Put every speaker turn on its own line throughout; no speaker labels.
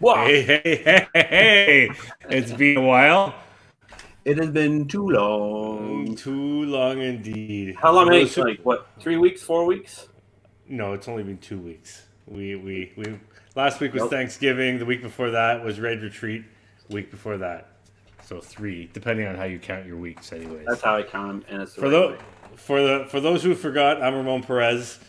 Wow.
Hey. It's been a while.
It has been too long.
Too long indeed.
How
For
long,
those
mate?
who,
Like, what, 3 weeks, 4 weeks?
no, it's only been 2 weeks. We last week was
Nope.
Thanksgiving. The week before that was Red Retreat. Week before that, so 3, depending on how you count your weeks, anyways.
That's how I count them, and it's the
For
right
the
way.
for those who forgot, I'm Ramón Perez,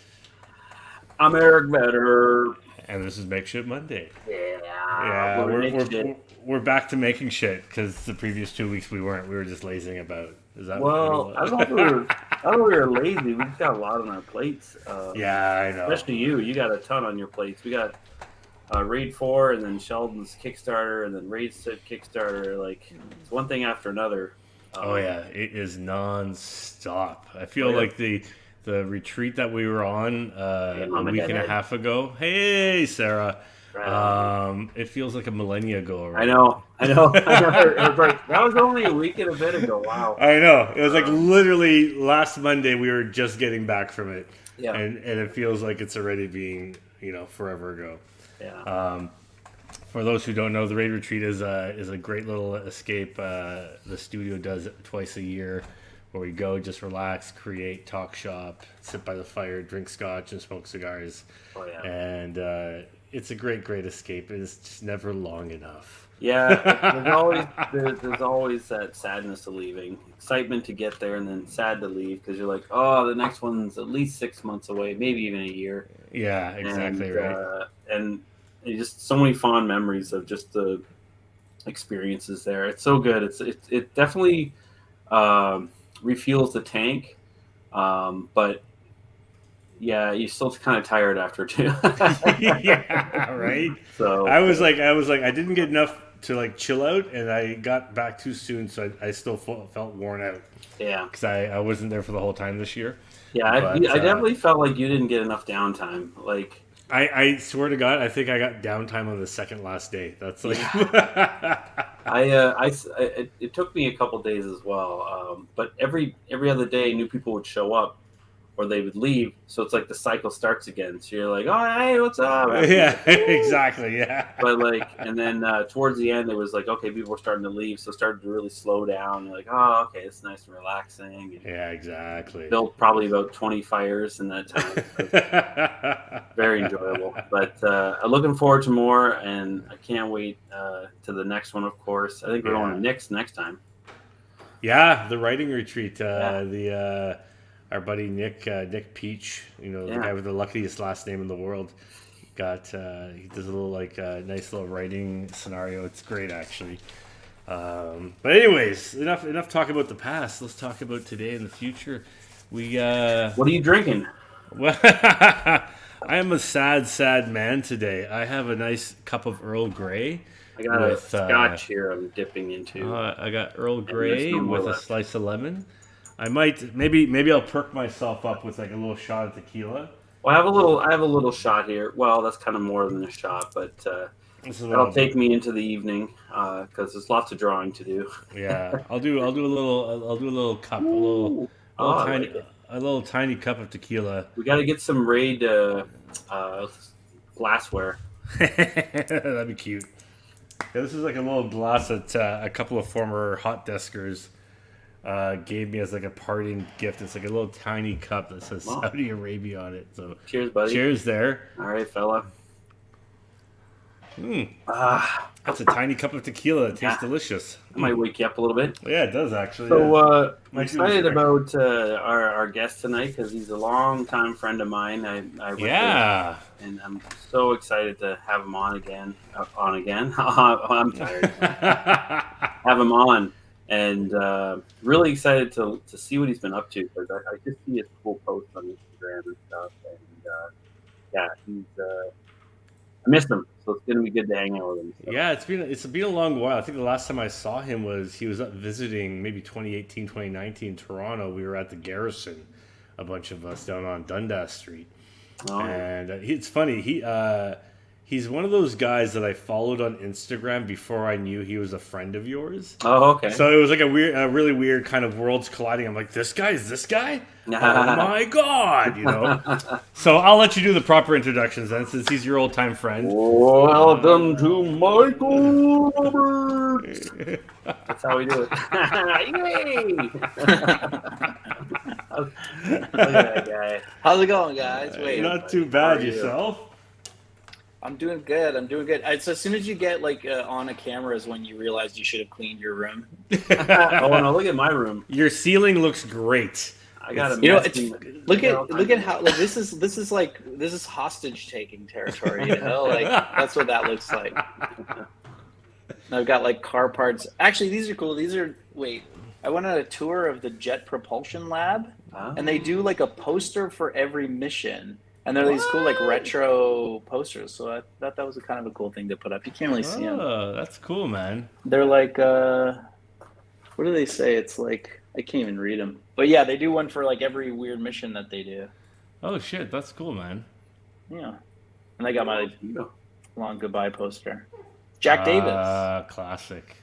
I'm Eric Vedder.
and this is Makeshift Monday.
Yeah,
Yeah,
where we
we're
make
we're
shit.
we're back to making shit because the previous 2 weeks we weren't. We were just lazing about. Is that what it
Well,
was?
I don't know if we were, I don't know if we were lazy. We just got a lot on our plates.
Yeah, I know.
Especially you. You got a ton on your plates. We got Raid 4, and then Sheldon's Kickstarter, and then Raid 6 Kickstarter. Like, it's one thing after another.
Oh yeah, it is non-stop. I feel
Oh, yeah.
like the retreat that we were on a
Mama
week and a
Deadhead.
half ago. Hey, Sarah.
Right on.
It feels like a millennia ago
I
already.
know. That was only a week and a bit ago. Wow.
I know. It was like literally last Monday we were just getting back from it.
Yeah.
And it feels like it's already being, forever ago.
Yeah.
For those who don't know, the Raid Retreat is a great little escape. The studio does it twice a year, where we go, just relax, create, talk shop, sit by the fire, drink scotch, and smoke cigars.
Oh yeah.
And it's a great escape. It's just never long enough.
Yeah. There's always that sadness of leaving, excitement to get there, and then sad to leave because you're like, oh, the next one's at least 6 months away, maybe even a year.
Yeah, exactly right.
And just so many fond memories of just the experiences there. It's so good. It definitely refuels the tank, but yeah, you're still kind of tired after too.
Yeah, right.
So
I was like, I didn't get enough to like chill out, and I got back too soon, so I still felt worn out.
Yeah,
because I wasn't there for the whole time this year.
Yeah, I definitely felt like you didn't get enough downtime. Like
I swear to God, I think I got downtime on the second last day. That's like,
it took me a couple days as well. But every other day, new people would show up, or they would leave. So it's like the cycle starts again. So you're like, oh, hey, what's up?
Yeah, exactly. Yeah.
But like, and then towards the end, it was like, okay, people were starting to leave, so it started to really slow down. You're like, oh, okay, it's nice and relaxing. And
yeah, exactly.
built probably about 20 fires in that time. Very enjoyable. But I'm looking forward to more, and I can't wait to the next one, of course. I think we're going to Nick's next time.
Yeah, the writing retreat. Our buddy Nick Peach, the guy with the luckiest last name in the world, he does a little nice little writing scenario. It's great actually. But anyways, enough talk about the past. Let's talk about today and the future. What
are you drinking?
Well, I am a sad man today. I have a nice cup of Earl Grey.
I got a scotch here I'm dipping into.
I got Earl Grey with a slice of lemon. I might maybe I'll perk myself up with like a little shot of tequila.
Well, I have a little shot here. Well, that's kind of more than a shot, but that'll take me into the evening because there's lots of drawing to do.
Yeah, I'll do a little cup, a little tiny cup of tequila.
We got to get some Raid glassware.
That'd be cute. Yeah, this is like a little glass that a couple of former hot deskers gave me as like a parting gift. It's like a little tiny cup that says Saudi Arabia on it. So
cheers, buddy.
Cheers there.
All right, fella.
That's a tiny cup of tequila. It tastes delicious.
That might wake you up a little bit.
Yeah, it does actually.
So I'm excited about our guest tonight because he's a long-time friend of mine. I and I'm so excited to have him on again. I'm tired. Have him on. And really excited to see what he's been up to because I just see his cool posts on Instagram and stuff. And I miss him, so it's gonna be good to hang out with him. So.
Yeah, it's been a long while. I think the last time I saw him he was up visiting maybe 2018, 2019 Toronto. We were at the Garrison, a bunch of us down on Dundas Street. Oh. And it's funny He's one of those guys that I followed on Instagram before I knew he was a friend of yours.
Oh, okay.
So it was like a really weird kind of worlds colliding. I'm like, this guy is this guy? Oh my god, you know. So I'll let you do the proper introductions then, since he's your old time friend.
Welcome to Michael Roberts. That's how we do it. Yay! Look at that guy.
How's it going, guys? Wait,
not too bad. Yourself?
I'm doing good. So as soon as you get like on a camera is when you realize you should have cleaned your room.
Oh no! Look at my room.
Your ceiling looks great.
I got a
look at how like this is hostage taking territory. You know, like that's what that looks like. I've got like car parts. Actually, these are cool. I went on a tour of the Jet Propulsion Lab, and they do like a poster for every mission. And they're these cool, like, retro posters. So I thought that was kind of a cool thing to put up. You can't really see them.
Oh, that's cool, man.
They're like, what do they say? It's like, I can't even read them. But yeah, they do one for, like, every weird mission that they do.
Oh, shit. That's cool, man.
Yeah. And I got my long goodbye poster. Jack Davis.
Classic.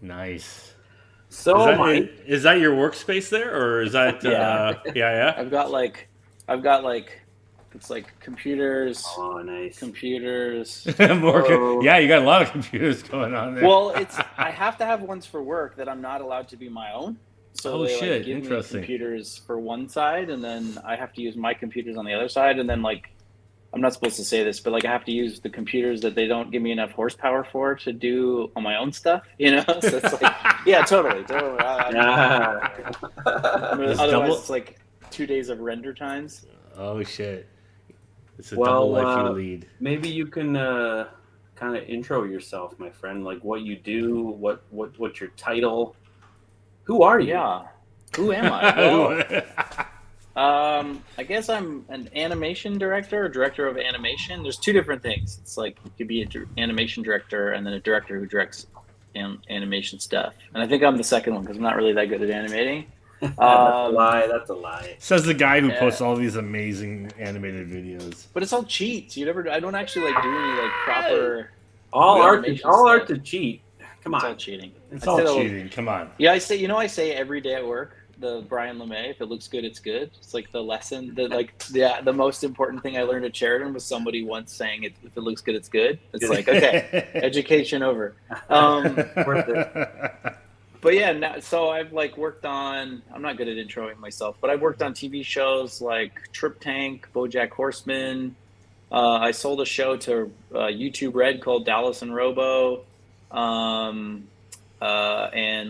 Nice.
So,
is that your workspace there? Or is that, yeah.
I've got it's like computers.
Oh, nice.
Computers.
Yeah, you got a lot of computers going on there.
Well, I have to have ones for work that I'm not allowed to be my own. So they give me computers for one side, and then I have to use my computers on the other side, and then like I'm not supposed to say this, but like I have to use the computers that they don't give me enough horsepower for to do on my own stuff, you know? So it's like, yeah, totally. Otherwise, it's like 2 days of render times.
Oh shit. It's a double life you lead.
Maybe you can kind of intro yourself, my friend. Like what you do, what's your title? Who are you?
Yeah. Who am I? Well, I guess I'm an animation director or director of animation. There's two different things. It's like you could be an animation director and then a director who directs animation stuff. And I think I'm the second one because I'm not really that good at animating.
That's a lie.
Says the guy who posts all these amazing animated videos.
But it's all cheats. I don't actually like do any like proper.
All art to cheat. Come on.
It's all cheating.
It's all cheating. Come on.
Yeah, I say every day at work. The Brian LeMay, if it looks good, it's good. It's like the lesson the most important thing I learned at Sheridan was somebody once saying if it looks good, it's good. It's like, okay, education over. Worth it. But yeah, so I've like worked on, I'm not good at introing myself, but I've worked on TV shows like Trip Tank, BoJack Horseman. I sold a show to YouTube Red called Dallas and Robo. And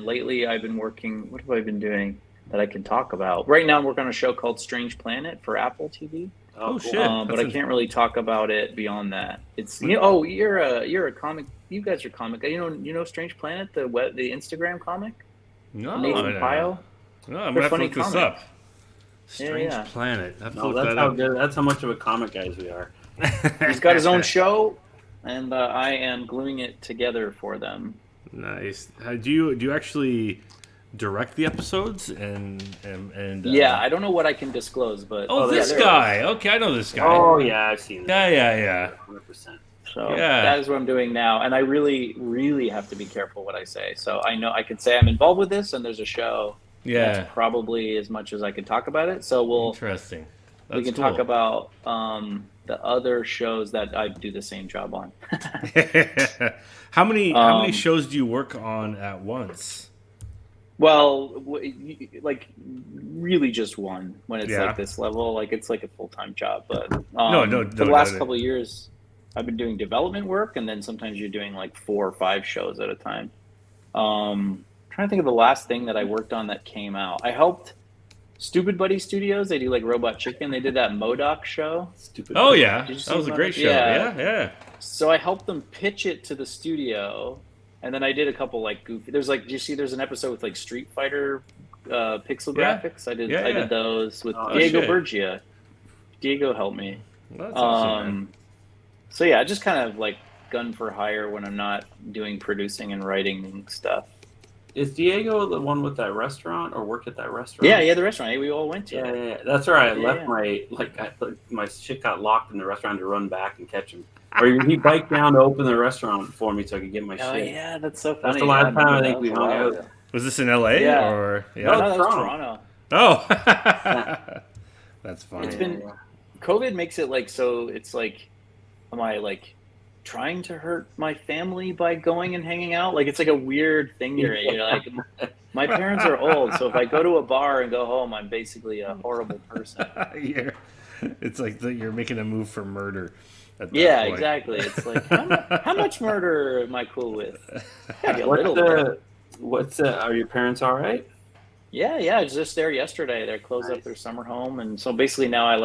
lately I've been working, what have I been doing that I can talk about? Right now I'm working on a show called Strange Planet for Apple TV.
Oh, cool. Shit.
But I can't really talk about it beyond that. It's you're a comic. You guys are comic. You know Strange Planet, the Instagram comic.
No,
Nathan Pyle.
No, I'm gonna have to look this up. Strange Planet.
That's how much of a comic guys we are.
He's got his own show, and I am gluing it together for them.
Nice. Do you actually direct the episodes and
yeah, I don't know what I can disclose, but
this guy. Okay, I know this guy.
Oh yeah, I've seen it.
Yeah.
100%.
So that is what I'm doing now, and I really, really have to be careful what I say. So I know I could say I'm involved with this, and there's a show.
Yeah,
that's probably as much as I can talk about it. So
interesting.
We can talk about the other shows that I do the same job on.
How many shows do you work on at once?
Well, like really just one when it's like this level. Like it's like a full-time job. But for the last couple of years, I've been doing development work, and then sometimes you're doing like 4 or 5 shows at a time. Trying to think of the last thing that I worked on that came out. I helped Stupid Buddy Studios. They do like Robot Chicken. They did that MODOK show.
Yeah, that was a great show. Yeah.
So I helped them pitch it to the studio. And then I did a couple like goofy. There's like, do you see? There's an episode with like Street Fighter pixel graphics. I did those with Diego Bergia. Diego helped me.
That's awesome,
so yeah, just kind of like gun for hire when I'm not doing producing and writing stuff.
is Diego the one with that restaurant or worked at that restaurant?
Yeah, the restaurant. We all went to.
Yeah. That's right. I left my shit got locked in the restaurant to run back and catch him. Or he biked down to open the restaurant for me so I could get my shit.
Oh yeah, that's so funny.
That's the last time I think we hung out.
Was this in LA or? Yeah.
No, that was Toronto.
Oh, that's funny.
It's been COVID makes it like so. It's like, am I like trying to hurt my family by going and hanging out? Like it's like a weird thing. You're like, my parents are old, so if I go to a bar and go home, I'm basically a horrible person.
It's like you're making a move for murder.
Yeah, point. Exactly. It's like how much murder am I cool with? Maybe a little bit.
Are your parents all right?
Yeah. I was just there yesterday. They closed up their summer home, and so basically now I'm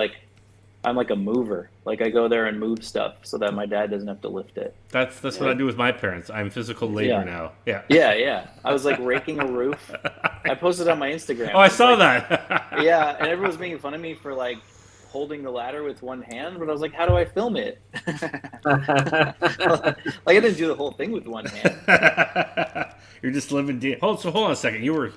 like a mover. Like I go there and move stuff so that my dad doesn't have to lift it.
That's what I do with my parents. I'm physical labor now. Yeah.
Yeah. I was like raking a roof. I posted on my Instagram.
Oh, I saw that.
Yeah, and everyone was making fun of me for like holding the ladder with one hand, but I was like, how do I film it? Like I didn't do the whole thing with one hand.
You're just living. Hold on a second.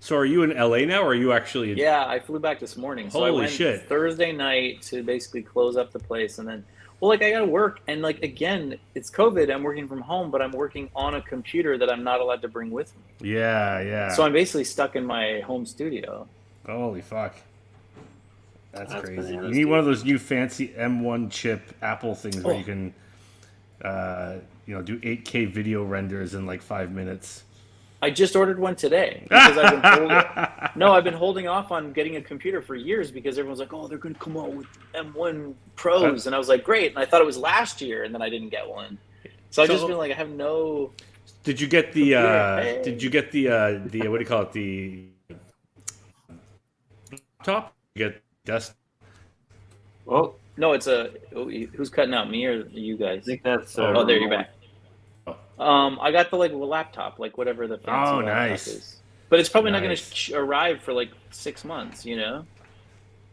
So are you in LA now, or are you actually?
Yeah, I flew back this morning. So I went Thursday night to basically close up the place, and then, I gotta work, and like again, it's COVID. I'm working from home, but I'm working on a computer that I'm not allowed to bring with me.
Yeah.
So I'm basically stuck in my home studio.
Holy fuck. That's crazy. You need one of those new fancy M1 chip Apple things where you can, do 8K video renders in like 5 minutes.
I just ordered one today because I've been holding off on getting a computer for years because everyone's like, oh, they're going to come out with M1 Pros, and I was like, great, and I thought it was last year, and then I didn't get one. So I've just been like, I have no.
Did you get the? Did you get the? What do you call it? The laptop? You get desk.
Well, no, it's who's cutting out, me or you guys?
I think that's.
There you're back. I got the laptop, like whatever the fancy laptop is. But it's probably not going to arrive for like 6 months, Well,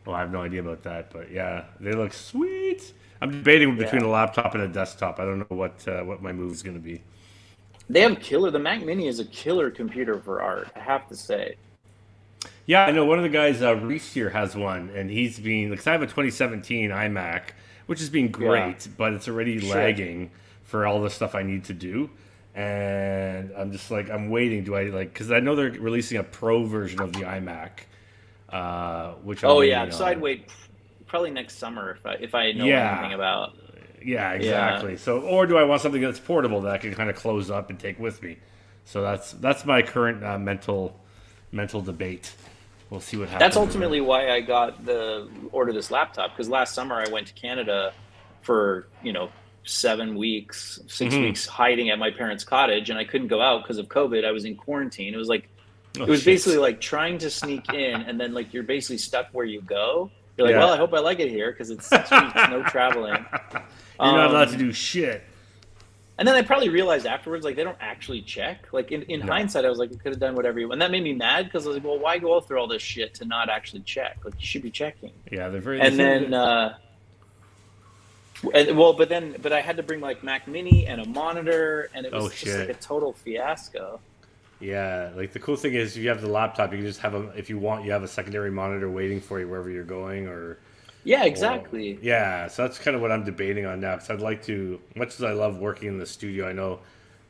I have no idea about that, but yeah, they look sweet. I'm debating between a laptop and a desktop. I don't know what my move is going to be.
They have the Mac Mini is a killer computer for art, I have to say.
Yeah, I know one of the guys, Reese here, has one, and he's been, because I have a 2017 iMac, which has been great, but it's already lagging for all the stuff I need to do. And I'm just like, I'm waiting. Because I know they're releasing a pro version of the iMac, which I'm waiting on.
So I'd wait probably next summer if I know anything about.
Yeah, exactly. Yeah. So, or do I want something that's portable that I can kind of close up and take with me? So that's my current mental debate. We'll see what happens.
That's ultimately why I got order this laptop, because last summer I went to Canada for 7 weeks, 6 weeks hiding at my parents' cottage, and I couldn't go out because of COVID. I was in quarantine. It was like basically like trying to sneak in, and then like you're basically stuck where you go. You're like, well, I hope I like it here because it's 6 weeks, no traveling.
You're not allowed to do shit.
And then I probably realized afterwards, like, they don't actually check. Like, in hindsight, I was like, you could have done whatever you want. And that made me mad because I was like, well, why go through all this shit to not actually check? Like, you should be checking.
Yeah, they're very...
And then, but I had to bring, like, Mac Mini and a monitor, and it was just, like, a total fiasco.
Yeah, like, the cool thing is if you have the laptop, you can just have if you want, you have a secondary monitor waiting for you wherever you're going, or...
Yeah, exactly.
So that's kind of what I'm debating on now, because I'd like to, much as I love working in the studio, I know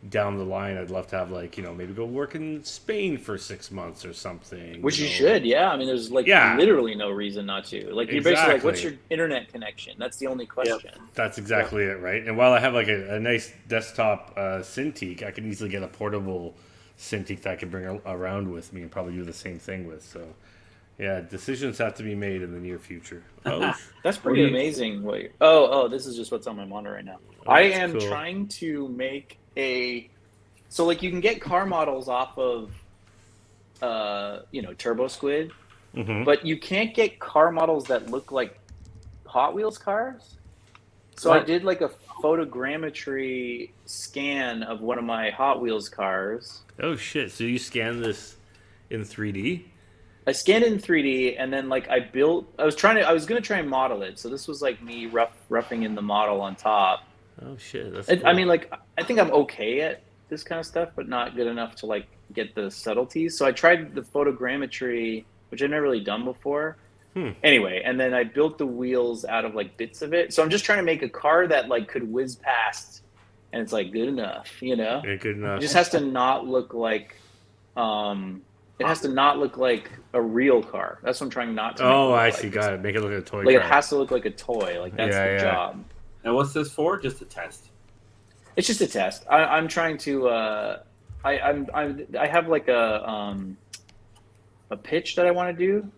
down the line I'd love to have, like, maybe go work in Spain for 6 months or something.
Which you should, yeah. I mean, there's, like, literally no reason not to. Like, you're basically like, what's your internet connection? That's the only question.
Yep. That's exactly it, right? And while I have, like, a nice desktop Cintiq, I can easily get a portable Cintiq that I can bring around with me and probably do the same thing with, so... Yeah, decisions have to be made in the near future. Oh,
that's pretty amazing. Wait. Oh, this is just what's on my monitor right now. I am trying to make so like you can get car models off of, Turbo Squid, but you can't get car models that look like Hot Wheels cars. So I did like a photogrammetry scan of one of my Hot Wheels cars.
Oh shit! So you scanned this in 3D?
I scanned it in 3D, and then like I was going to try and model it. So this was like me roughing in the model on top.
Oh shit! That's
cool. I mean, like, I think I'm okay at this kind of stuff, but not good enough to like get the subtleties. So I tried the photogrammetry, which I've never really done before. Anyway, and then I built the wheels out of like bits of it. So I'm just trying to make a car that like could whiz past, and it's like good enough, you know?
Yeah, good enough.
It just has to not look like, it has to not look like a real car. That's what I'm trying not to.
Oh, I see. Got it. Make it look like a toy.
Like
car.
it has to look like a toy. Like that's the job.
And what's this for? Just a test.
It's just a test. I'm trying to. I have like a pitch that I want to do,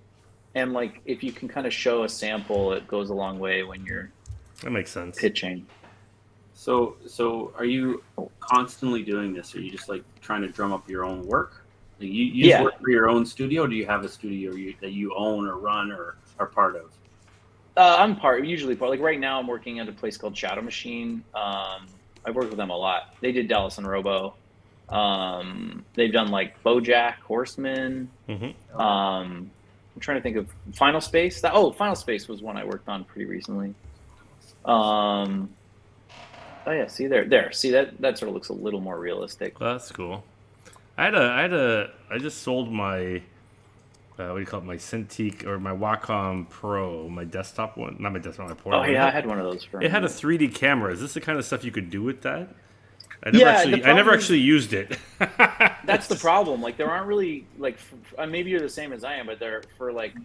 and like if you can kind of show a sample, it goes a long way when you're.
That makes sense.
Pitching.
So are you constantly doing this? Or are you just like trying to drum up your own work? Like you just work for your own studio? Or do you have a studio that you own or run or are part of?
I'm usually part. Like right now, I'm working at a place called Shadow Machine. I've worked with them a lot. They did Dallas and Robo. They've done like BoJack Horseman.
Mm-hmm.
I'm trying to think of Final Space. Final Space was one I worked on pretty recently. Oh yeah, see there. See that sort of looks a little more realistic.
Well, that's cool. I just sold my what do you call it? My Cintiq or my Wacom Pro, my desktop one, not my desktop, my portable.
Oh yeah, I had one of those.
It had a 3D camera. Is this the kind of stuff you could do with that? I never actually used it.
That's the problem. Like there aren't really like maybe you're the same as I am, but they're for like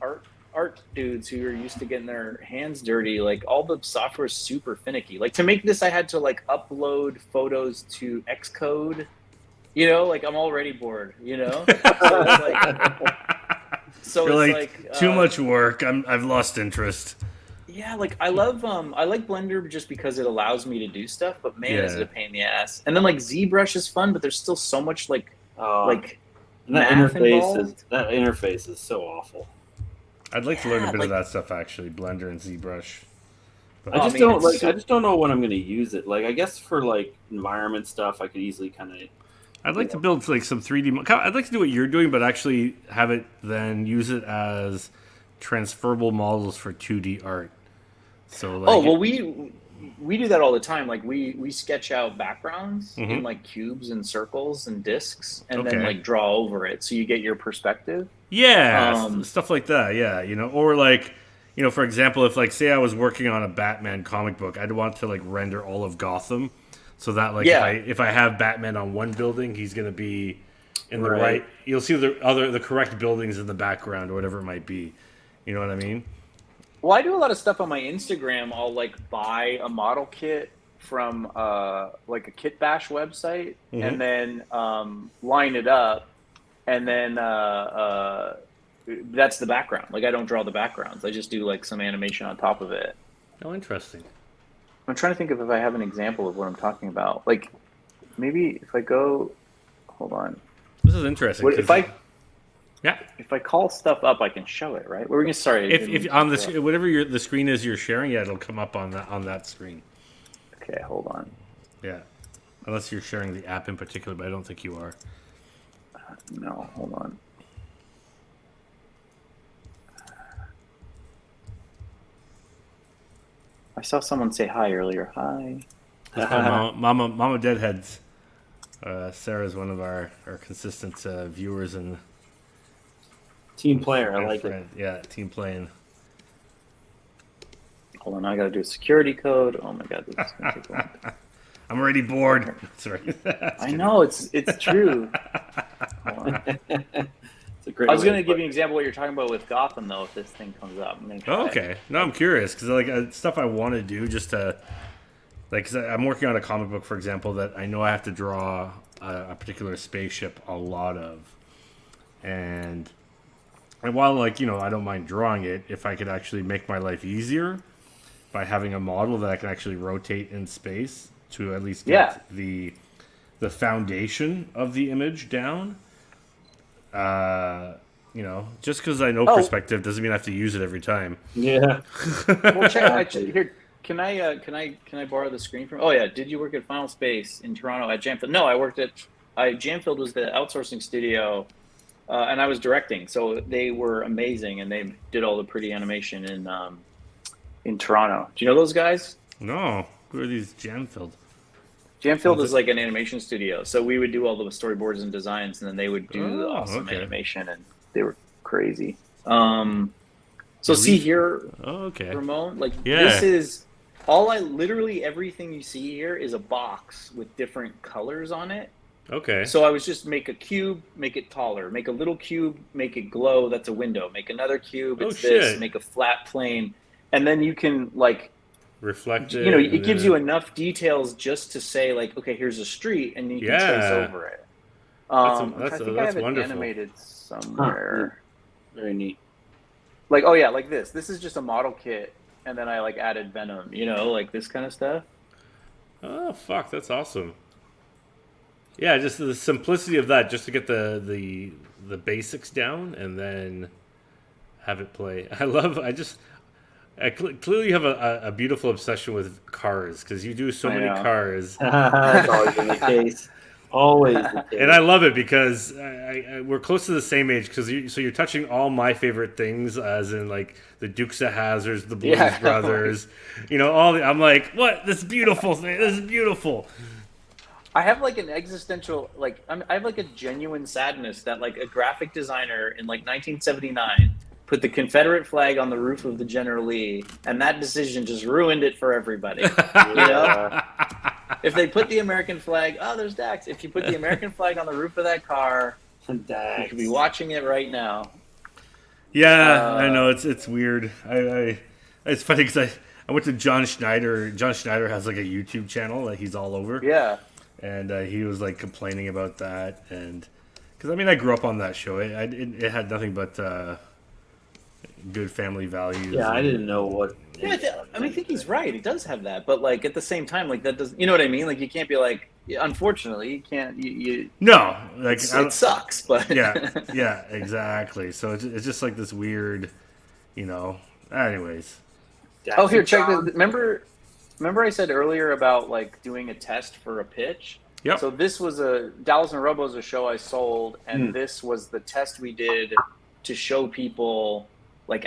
art dudes who are used to getting their hands dirty. Like all the software is super finicky. Like to make this, I had to like upload photos to Xcode. You know, like I'm already bored. You know, so it's like
too much work. I've lost interest.
Yeah, like I like Blender just because it allows me to do stuff, but man, is it a pain in the ass. And then like ZBrush is fun, but there's still so much like
that interface is so awful.
I'd like to learn a bit of that stuff actually, Blender and ZBrush.
But I just don't know when I'm going to use it. Like I guess for like environment stuff, I could easily kind of.
I'd like to build like some 3D. I'd like to do what you're doing, but actually have it then use it as transferable models for 2D art. So like,
we do that all the time. Like we sketch out backgrounds in like cubes and circles and discs, and then like draw over it, so you get your perspective.
Yeah, stuff like that. Yeah, you know, or like, you know, for example, if like say I was working on a Batman comic book, I'd want to like render all of Gotham. So that like if I have Batman on one building, he's gonna be in the right. You'll see the correct buildings in the background or whatever it might be. You know what I mean?
Well, I do a lot of stuff on my Instagram. I'll like buy a model kit from like a Kit Bash website, and then line it up, and then that's the background. Like I don't draw the backgrounds. I just do like some animation on top of it.
Oh, interesting.
I'm trying to think of if I have an example of what I'm talking about. Like, maybe if I go, hold on.
This is interesting.
If I call stuff up, I can show it, right? We're gonna
If on the whatever the screen is you're sharing, it'll come up on that screen.
Okay, hold on.
Yeah, unless you're sharing the app in particular, but I don't think you are.
No, hold on. I saw someone say hi earlier. Hi.
Mama Deadheads. Sarah's one of our consistent viewers and
team player. I like it.
Yeah, team playing.
Hold on, I gotta do a security code. Oh my god, this is gonna take long.
I'm already bored. Sorry.
I know it's true. Hold on. I was going to give you an example of what you're talking about with Gotham, though, if this thing comes up.
Okay. No, I'm curious, because like stuff I want to do just to, like, cause I'm working on a comic book, for example, that I know I have to draw a particular spaceship a lot of. And while, like, you know, I don't mind drawing it, if I could actually make my life easier by having a model that I can actually rotate in space to at least get the foundation of the image down. You know, just because I know perspective doesn't mean I have to use it every time.
Yeah.
Well, here. Can I borrow the screen from? Oh yeah. Did you work at Final Space in Toronto at Jamfield? No, I worked at. Jamfield was the outsourcing studio, and I was directing. So they were amazing, and they did all the pretty animation in Toronto. Do you know those guys?
No. Who are these Jamfield?
Jamfield is like an animation studio, so we would do all the storyboards and designs, and then they would do the awesome animation, and they were crazy. So see here, Ramon, like this is literally everything you see here is a box with different colors on it.
Okay.
So I was just make a cube, make it taller, make a little cube, make it glow, that's a window, make another cube, it's this, make a flat plane, and then you can like
reflect it.
You know, it gives you enough details just to say like, okay, here's a street, and then you can trace over it. I think I have it animated somewhere.
Very neat.
Like, oh yeah, like this. This is just a model kit, and then I like added Venom, you know, like this kind of stuff.
Oh fuck, that's awesome. Yeah, just the simplicity of that, just to get the basics down, and then have it play. I clearly have a beautiful obsession with cars, because you do so many cars.
That's always been the case. Always the case.
And I love it because we're close to the same age, because you're touching all my favorite things, as in like the Dukes of Hazzards, the Blues Brothers, you know, I'm like, what? This is beautiful. This is beautiful.
I have like an existential, like I have like a genuine sadness that like a graphic designer in like 1979 put the Confederate flag on the roof of the General Lee, and that decision just ruined it for everybody. You know? If they put the American flag, there's Dax. If you put the American flag on the roof of that car, Dax. You could be watching it right now.
Yeah, I know it's weird. It's funny because I went to John Schneider. John Schneider has like a YouTube channel that he's all over.
Yeah.
And he was like complaining about that, and because I mean I grew up on that show. It had nothing but good family values.
Yeah, I didn't know what.
Yeah, I think he's right. It does have that, but like at the same time, like that doesn't. You know what I mean? Like you can't be like. Unfortunately, you can't.
No, like
it sucks, but
yeah, exactly. So it's just like this weird, you know. Anyways.
Oh, here, check this. Remember I said earlier about like doing a test for a pitch?
Yep.
So this was Dallas and Robo is a show I sold, and this was the test we did to show people like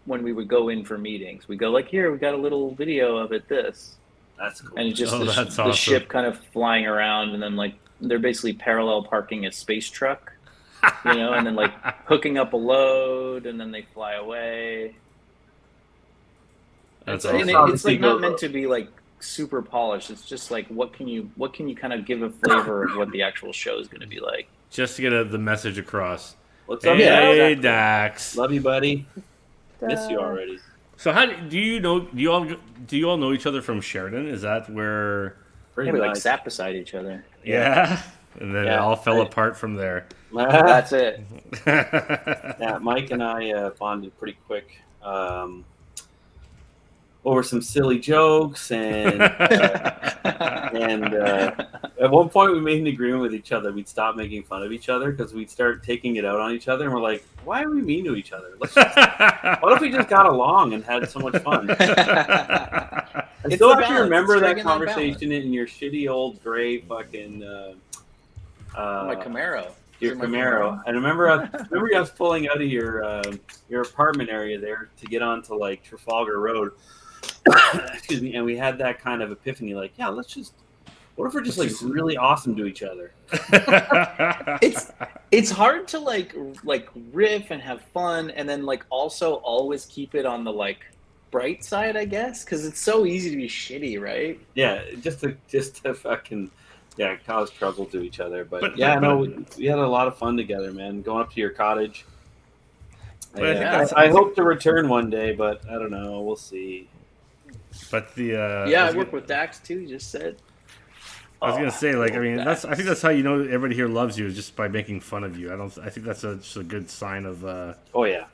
when we would go in for meetings. We go like, here, we got a little video of it, this.
That's cool.
And it's just
awesome.
The ship kind of flying around, and then like they're basically parallel parking a space truck, you know, and then like hooking up a load, and then they fly away.
That's
awesome. It's like not meant to be like super polished. It's just like what can you kind of give a flavor of what the actual show is going to be like.
Just to get the message across.
What's up,
hey, Dax?
Love you, buddy. Miss you already.
So how do you all know each other from Sheridan? Is that where
we like sat beside each other?
Yeah. And then it all fell apart from there.
That's it.
Yeah, Mike and I bonded pretty quick. Over some silly jokes, and at one point we made an agreement with each other. We'd stop making fun of each other because we'd start taking it out on each other, and we're like, why are we mean to each other? What if we just got along and had so much fun? I still actually remember that conversation in your shitty old gray fucking
my Camaro.
Your Camaro. And I remember I was pulling out of your apartment area there to get onto like Trafalgar Road. Excuse me, and we had that kind of epiphany, like, yeah, what if we're just like really awesome to each other?
It's hard to like riff and have fun, and then like also always keep it on the like bright side, I guess, because it's so easy to be shitty, right?
Yeah, just to fucking cause trouble to each other. But we had a lot of fun together, man. Going up to your cottage. I hope to return one day, but I don't know. We'll see.
But
I work with Dax too. You just said.
I was gonna say, like, I mean, I think that's how you know everybody here loves you, is just by making fun of you. I think that's just a good sign of.
Oh yeah.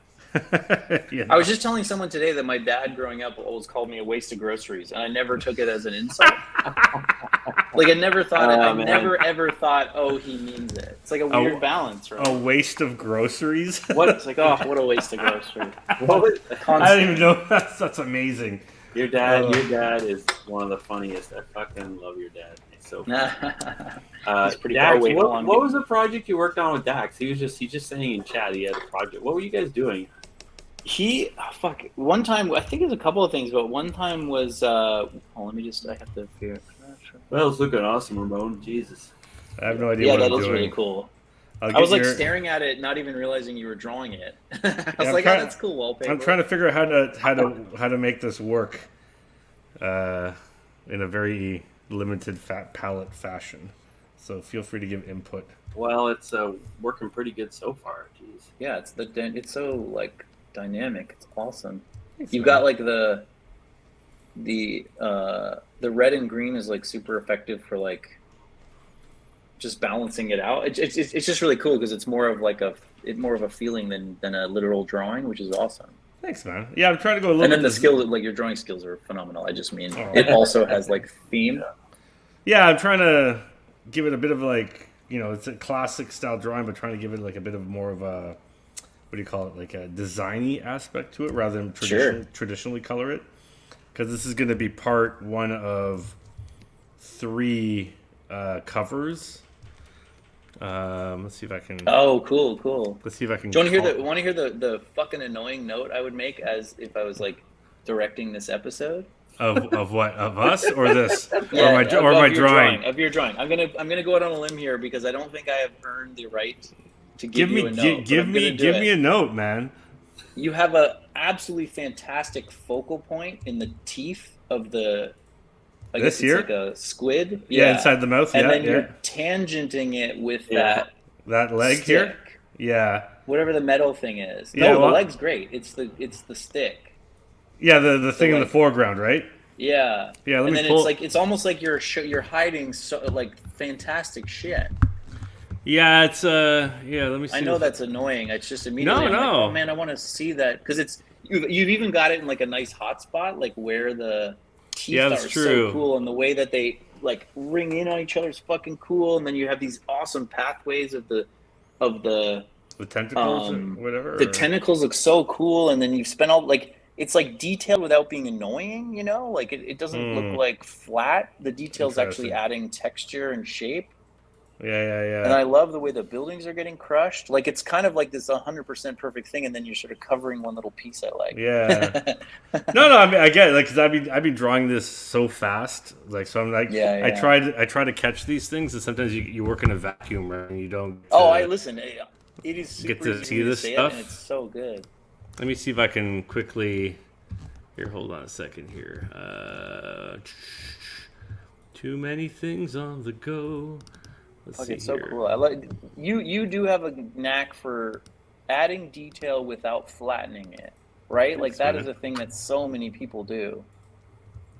Yeah. I was just telling someone today that my dad growing up always called me a waste of groceries, and I never took it as an insult. Like I never thought never ever thought, oh, he means it. It's like a weird balance, right?
A waste of groceries.
What? It's like, what a waste of groceries.
I don't even know. That's amazing.
Your dad is one of the funniest. I fucking love your dad. It's so funny.
He's pretty
Dax, what was the project you worked on with Dax? He's just saying in chat he had a project. What were you guys doing?
One time, I think it was a couple of things, but one time was I have to figure it.
Well, it's looking awesome, Ramon. Jesus.
I have no idea what I'm doing.
Yeah, that is really cool. I was like staring at it, not even realizing you were drawing it. I was like, "Oh, that's cool wallpaper."
I'm trying to figure out how to make this work in a very limited palette fashion. So feel free to give input.
Well, it's working pretty good so far. Jeez.
Yeah, it's so like dynamic. It's awesome. You've got like the red and green is like super effective for like just balancing it out. It's just really cool because it's more of a feeling than a literal drawing, which is awesome.
Thanks, man. Yeah, I'm trying to go a little.
And then the skills, like your drawing skills, are phenomenal. I just mean it also has like theme.
Yeah, I'm trying to give it a bit of like, it's a classic style drawing, but trying to give it like a bit of more of a, what do you call it, like a designy aspect to it rather than traditionally color it. Because this is going to be part one of 3 covers. Let's see if I can.
Oh, cool.
Let's see if I can.
Do you want to hear the fucking annoying note I would make as if I was like directing this episode?
Of what? Of us or this?
Yeah,
or my drawing?
Of your drawing. I'm gonna go out on a limb here because I don't think I have earned the right to give you a note.
Give me a note, man.
You have a absolutely fantastic focal point in the teeth of the. I guess it's like a squid.
Yeah, inside the mouth.
And then you're tangenting it with that
leg
stick.
here. Yeah.
Whatever the metal thing is.
Yeah,
the leg's great. It's the stick.
Yeah, the thing in the foreground, right?
Yeah.
Yeah.
And then it's almost like you're hiding fantastic shit.
Yeah, it's Let me see.
I know that's annoying. It's just immediately.
No.
Like, oh man, I want to see that because you've even got it in like a nice hot spot, like where the teeth are so cool, and the way that they like ring in on each other is fucking cool. And then you have these awesome pathways of the
tentacles or whatever.
The tentacles look so cool, and then you've spent all like. It's like detailed without being annoying, like it doesn't look like flat. The detail's actually adding texture and shape.
Yeah.
And I love the way the buildings are getting crushed. Like it's kind of like this 100% perfect thing, and then you're sort of covering one little piece I like.
Yeah. No, I mean I get it, like because I've been drawing this so fast, like so I'm like I try to catch these things, and sometimes you work in a vacuum, right? And you don't.
I listen. It is super
get to
easy
see this stuff,
and it's so good.
Let me see if I can quickly. Here, hold on a second here. Too many things on the go. Let's see.
It's so cool. I like you do have a knack for adding detail without flattening it, right? Like that is a thing that so many people do.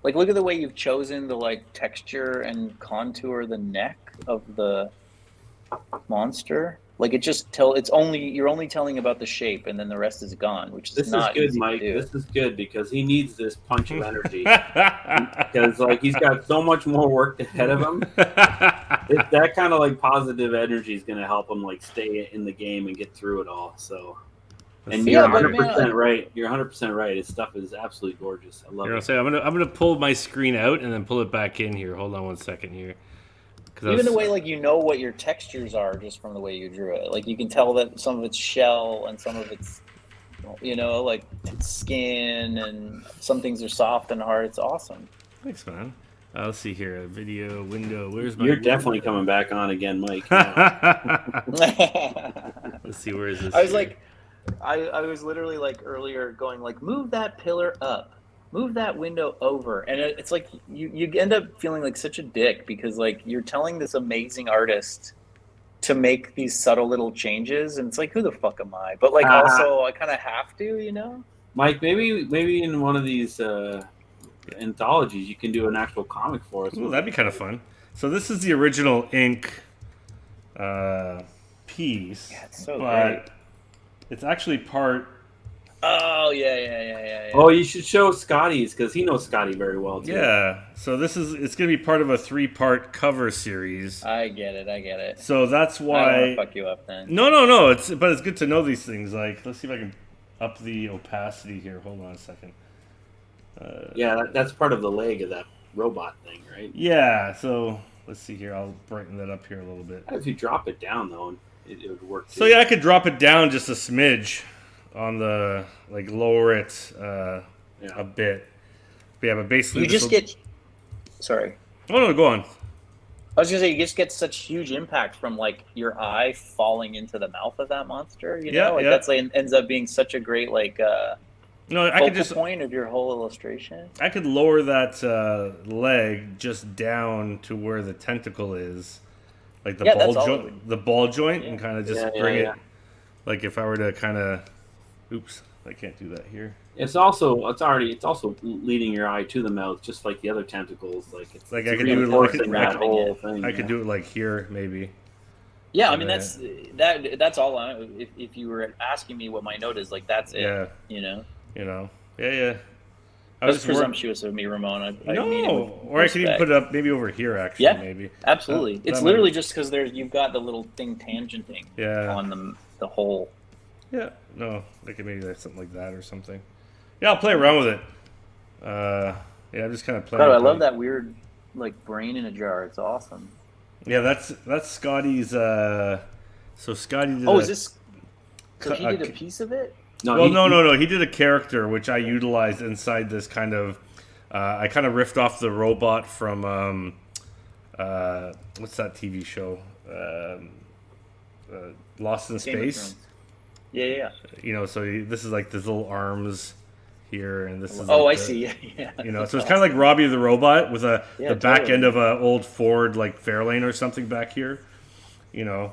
Like look at the way you've chosen to like texture and contour the neck of the monster. Like it just you're only telling about the shape, and then the rest is gone, which is not
good,
easy
Mike.
to do.
This is good because he needs this punch of energy because like he's got so much more work ahead of him. That kind of like positive energy is going to help him like stay in the game and get through it all. So, and you're 100% right. You're 100% right. His stuff is absolutely gorgeous. I love it.
I'm gonna pull my screen out and then pull it back in here. Hold on one second here.
Even the way like what your textures are just from the way you drew it. Like you can tell that some of it's shell and some of it's like it's skin, and some things are soft and hard. It's awesome.
Thanks, man. Let's see here. Video window. Where's my?
You're definitely coming back on again, Mike.
Let's see. Where is this?
I was like, I was literally like earlier going like, move that pillar up. Move that window over. And it's like you end up feeling like such a dick because like you're telling this amazing artist to make these subtle little changes, and it's like, who the fuck am I? But like also I kind of have to,
Mike, maybe in one of these anthologies you can do an actual comic for us.
Ooh, that'd be kind of fun. So this is the original ink piece.
Yeah, it's so
great. It's actually part.
Oh yeah.
Oh, you should show Scotty's because he knows Scotty very well too.
Yeah. So it's going to be part of a 3-part cover series.
I get it.
So that's why.
I don't want to fuck you up then.
No. It's good to know these things. Like, let's see if I can up the opacity here. Hold on a second.
Yeah, that's part of the leg of that robot thing, right?
Yeah. So let's see here. I'll brighten that up here a little bit.
If you drop it down though, it would work too.
So yeah, I could drop it down just a smidge. On the lower it a bit, but basically
you just get. Sorry.
Oh no, go on.
I was gonna say you just get such huge impact from like your eye falling into the mouth of that monster. You know, like that's like ends up being such a great like
I could just
point of your whole illustration.
I could lower that leg just down to where the tentacle is, like the ball joint, and kind of just bring it. Like if I were to kind of, oops, I can't do that here.
It's also leading your eye to the mouth, just like the other tentacles. Like it's
like I could do it like
that whole thing.
I could do it like here, maybe.
Yeah, I mean that's all. If you were asking me what my note is, like that's it.
Yeah.
You know.
Yeah.
That's presumptuous of me, Ramon. I mean
or I could even put it up maybe over here. Actually,
yeah,
maybe.
Absolutely. It's literally just because you've got the little thing tangenting on the whole.
Yeah. No, like maybe something like that or something. Yeah, I'll play around with it. I'm just kind of playing.
God, I love that weird, like brain in a jar. It's awesome.
Yeah, that's Scotty's. So Scotty did.
Oh, is this? So he did a piece of it.
No. He did a character which I utilized inside this kind of. I kind of riffed off the robot from what's that TV show? Lost in Space.
Yeah.
You know, so this is like his little arms here, and this is.
I see. Yeah.
You know, so it's kind of like Robbie the Robot with the back end of a old Ford like Fairlane or something back here. You know,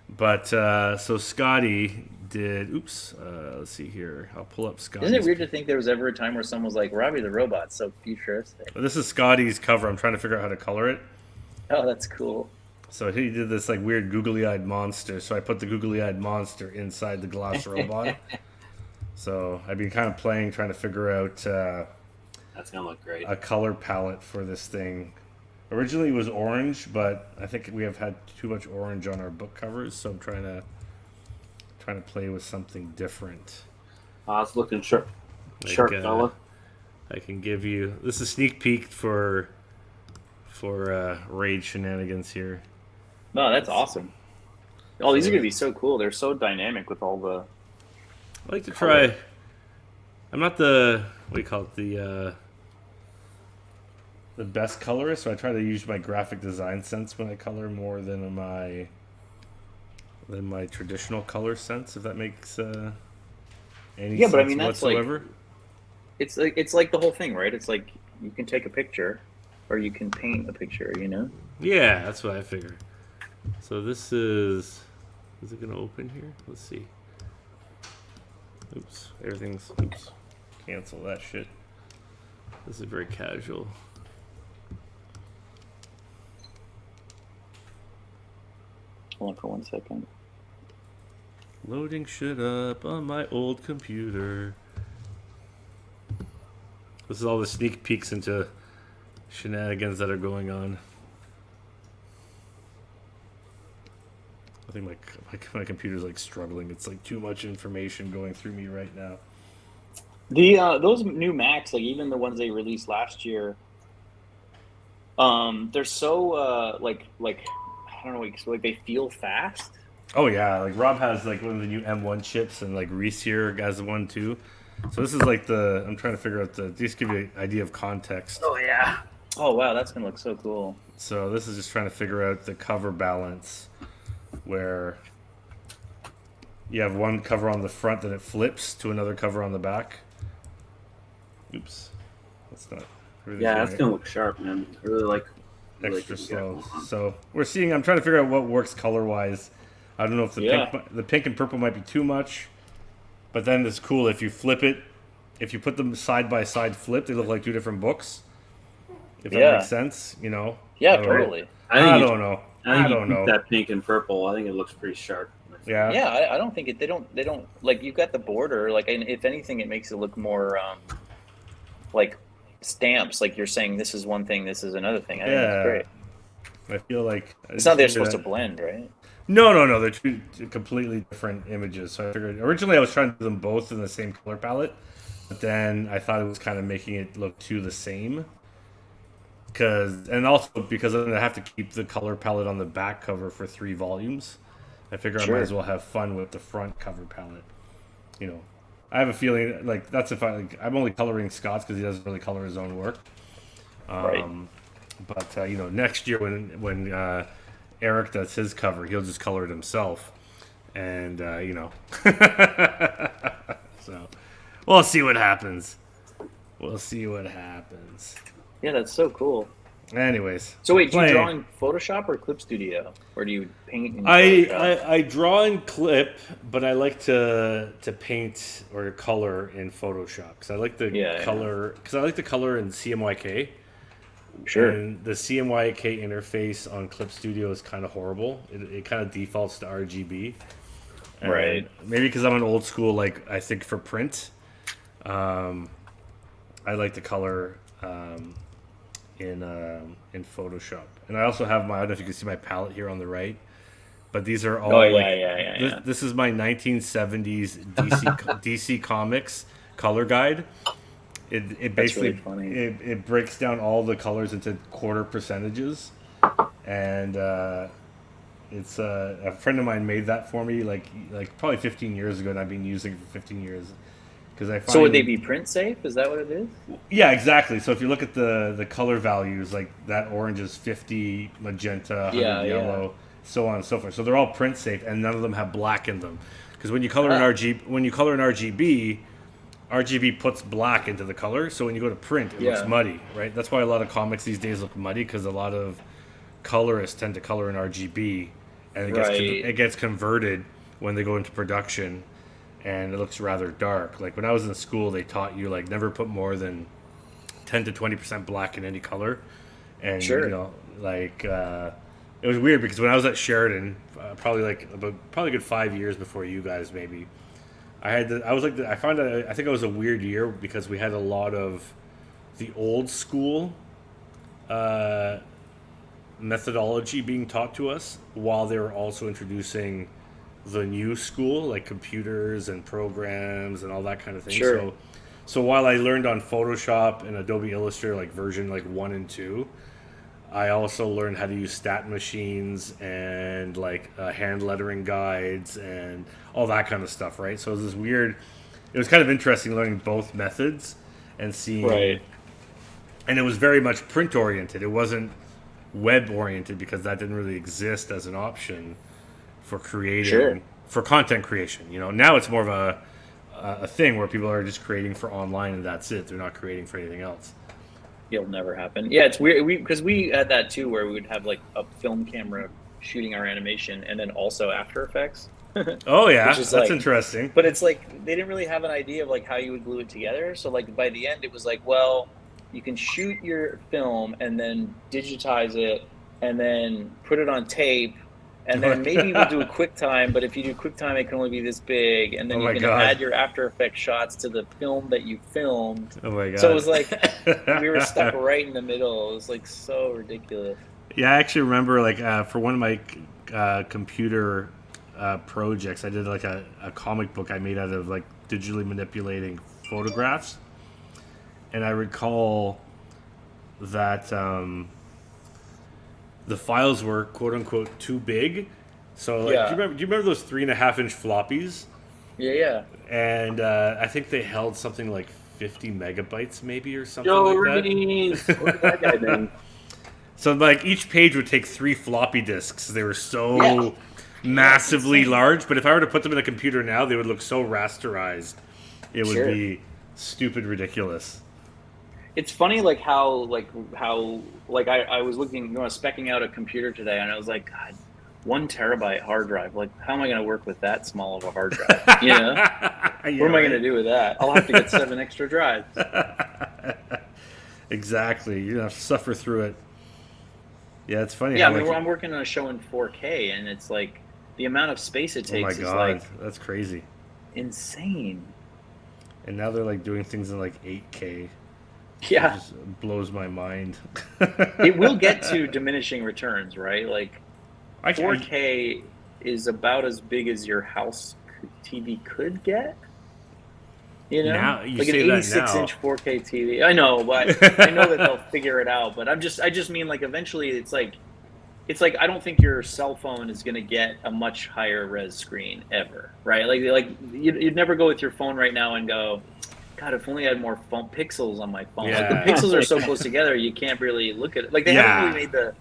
but so Scotty did. Oops. Let's see here. I'll pull up Scotty.
Isn't it weird to think there was ever a time where someone was like, Robbie the Robot, so futuristic?
Well, this is Scotty's cover. I'm trying to figure out how to color it.
Oh, that's cool.
So he did this like weird googly-eyed monster. So I put the googly-eyed monster inside the glass robot. So I've been kind of trying to figure out.
That's gonna look great.
A color palette for this thing. Originally it was orange, but I think we have had too much orange on our book covers, so I'm trying to play with something different.
It's looking sharp, fella.
I can give you this is a sneak peek for raid shenanigans here.
No, that's awesome. Oh, these are gonna be so cool. They're so dynamic with all the.
I like to try. I'm not the the best colorist, so I try to use my graphic design sense when I color more than my traditional color sense. If that makes any sense
but I mean that's
whatsoever.
It's like the whole thing, right? It's like you can take a picture, or you can paint a picture. You know.
Yeah, that's what I figure. So this is it gonna open here? Let's see. Oops, cancel that shit. This is very casual.
Hold on for 1 second.
Loading shit up on my old computer. This is all the sneak peeks into shenanigans that are going on. I think my computer's like struggling. It's like too much information going through me right now.
Those new Macs, like even the ones they released last year, they're so like I don't know, like they feel fast.
Oh yeah, like Rob has like one of the new M1 chips, and like Reese here has one too. So this is like I'm trying to figure out just give you an idea of context.
Oh yeah.
Oh wow, that's gonna look so cool.
So this is just trying to figure out the cover balance, where you have one cover on the front, then it flips to another cover on the back. Oops, that's not.
Yeah, that's gonna look sharp, man. I really like.
Extra slow. So we're seeing. I'm trying to figure out what works color wise. I don't know if the pink and purple might be too much, but then it's cool if you flip it. If you put them side by side, flipped, they look like two different books. If that makes sense, you know.
Yeah, totally.
I don't know. I don't know.
That pink and purple, I think it looks pretty sharp.
Yeah. Yeah, I don't think it. They don't like. You've got the border. Like, and if anything, it makes it look more like stamps. Like you're saying, this is one thing, this is another thing. I think it's great.
I feel like
it's not they're supposed to blend, right?
No. They're two completely different images. So I figured originally I was trying to do them both in the same color palette, but then I thought it was kind of making it look too the same. And also because I'm gonna have to keep the color palette on the back cover for 3 volumes. I figure I might as well have fun with the front cover palette. You know, I have a feeling like that's I'm only coloring Scott's because he doesn't really color his own work.
Right.
But next year when Eric does his cover, he'll just color it himself, and so we'll see what happens.
Yeah, that's so cool.
Anyways,
so wait, do you draw in Photoshop or Clip Studio, or do you paint in
Photoshop? I draw in Clip, but I like to paint or color in Photoshop because I like the color. Because I like the color in CMYK.
Sure.
And the CMYK interface on Clip Studio is kind of horrible. It kind of defaults to RGB. And
right.
Maybe because I'm an old school, like I think for print, I like to color in Photoshop. And I also have I don't know if you can see my palette here on the right, but these are all This is my 1970s DC Comics color guide. It basically
really funny.
It breaks down all the colors into quarter percentages, and it's a friend of mine made that for me like probably 15 years ago, and I've been using it for 15 years. Because I find,
so would they be print safe? Is that what it is?
Yeah, exactly. So if you look at the color values, like that orange is 50, magenta, 100 yellow, so on and so forth. So they're all print safe, and none of them have black in them. Because when you color in RGB, RGB puts black into the color, so when you go to print, it looks muddy, right? That's why a lot of comics these days look muddy, because a lot of colorists tend to color in RGB, and it gets converted when they go into production, and it looks rather dark. Like when I was in school, they taught you like never put more than 10 to 20% black in any color, and it was weird because when I was at Sheridan, probably a good 5 years before you guys maybe. I think it was a weird year because we had a lot of the old school methodology being taught to us while they were also introducing the new school, like computers and programs and all that kind of thing.
Sure.
So while I learned on Photoshop and Adobe Illustrator, like version 1 and 2, I also learned how to use stat machines and hand lettering guides and all that kind of stuff, right? So it was kind of interesting learning both methods and seeing,
right.
And it was very much print oriented. It wasn't web oriented because that didn't really exist as an option for creating, for content creation. Now it's more of a thing where people are just creating for online and that's it. They're not creating for anything else.
It'll never happen. Yeah, it's weird because we had that too, where we would have like a film camera shooting our animation and then also After Effects.
Oh yeah, that's interesting.
But it's like they didn't really have an idea of how you would glue it together. So by the end, it was well, you can shoot your film and then digitize it and then put it on tape. And then maybe we'll do a QuickTime, but if you do QuickTime, it can only be this big. And then you can add your After Effects shots to the film that you filmed.
Oh my god!
So it was we were stuck right in the middle. It was so ridiculous.
Yeah, I actually remember for one of my computer projects, I did a comic book I made out of digitally manipulating photographs, and I recall that. The files were quote unquote too big, so do you remember those 3.5-inch floppies?
Yeah.
And I think they held something like 50 megabytes, maybe, or something that. So each page would take 3 floppy disks. They were so massively large. But if I were to put them in a computer now, they would look so rasterized. It would be stupid ridiculous.
It's funny, how I was looking, specking out a computer today, and I was like, God, 1 terabyte hard drive. How am I going to work with that small of a hard drive? What am I going to do with that? I'll have to get 7 extra drives.
Exactly. You're going to have to suffer through it. Yeah, it's funny.
Yeah, I'm working on a show in 4K, and it's the amount of space it takes is
that's crazy.
Insane.
And now they're doing things in 8K.
Yeah,
it just blows my mind.
It will get to diminishing returns, right? 4K is about as big as your house TV could get.
Now, you
an
say
86-inch 4K TV. I know, but I know that they'll figure it out. But I just mean eventually it's I don't think your cell phone is going to get a much higher res screen ever, right? You'd never go with your phone right now and go, God, if only I had more pixels on my phone.
Yeah.
Like the pixels are so close together, you can't really look at it. Like they haven't really made the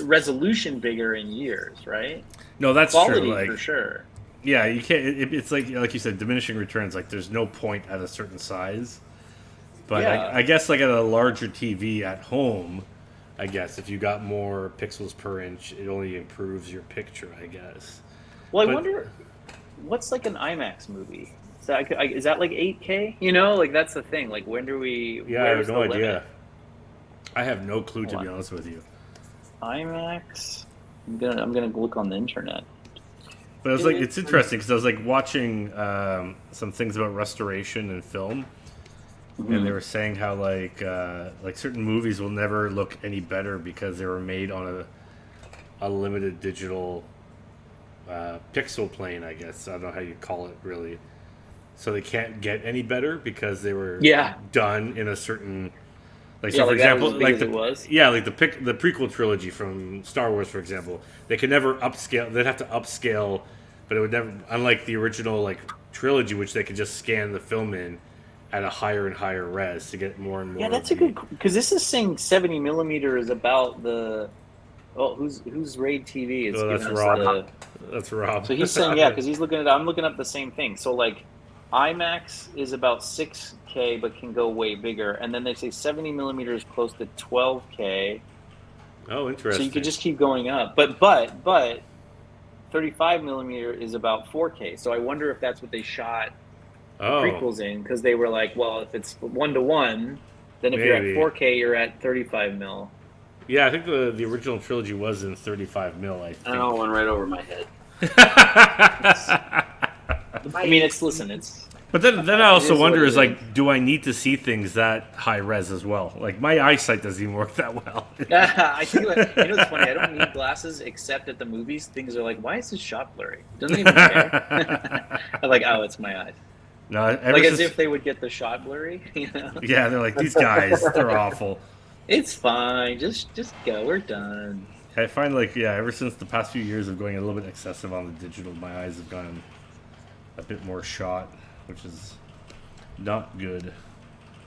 resolution bigger in years, right?
No, that's
quality
true. Like,
for sure.
Yeah, you can't. It's like you said, diminishing returns. Like there's no point at a certain size. But I guess like at a larger TV at home, I guess if you got more pixels per inch, it only improves your picture. I guess.
Well, I wonder what's like an IMAX movie. Is that like 8K? You know, like that's the thing. Like when do we?
Yeah, I have no idea. I have no clue, to be honest with you.
IMAX. I'm gonna look on the internet.
But it's like it's interesting because I was like watching some things about restoration and film, and they were saying how like certain movies will never look any better because they were made on a limited digital pixel plane. I guess I don't know how you call it really. So they can't get any better because they were done in a certain. Like so, for example, like the prequel trilogy from Star Wars, for example, they could never upscale. They'd have to upscale, but it would never. Unlike the original like trilogy, which they could just scan the film in at a higher and higher res to get more and more.
Yeah, that's a good because this is saying 70mm is about the. Oh, who's Raid TV?
It's that's Rob. That's Rob.
So he's saying because he's looking at. I'm looking up the same thing. So like, IMAX is about 6K, but can go way bigger. And then they say 70mm is close to 12K.
Oh, interesting.
So you could just keep going up. But 35mm is about 4K. So I wonder if that's what they shot prequels in, because they were like, well, if it's 1-to-1, then if you're at 4K, you're at 35mm.
Yeah, I think the original trilogy was in 35mm. I think.
Oh, went right over my head.
I mean, it's.
But then I also wonder is like, do I need to see things that high res as well? Like my eyesight doesn't even work that well.
I think it's funny. I don't need glasses except at the movies. Things are like, why is this shot blurry? Doesn't even care. I'm like, oh, it's my eyes.
No,
like as if they would get the shot blurry. You know?
Yeah, they're like, these guys, they're awful.
It's fine. Just go. We're done.
I find like ever since the past few years of going a little bit excessive on the digital, my eyes have gone a bit more shot, which is not good.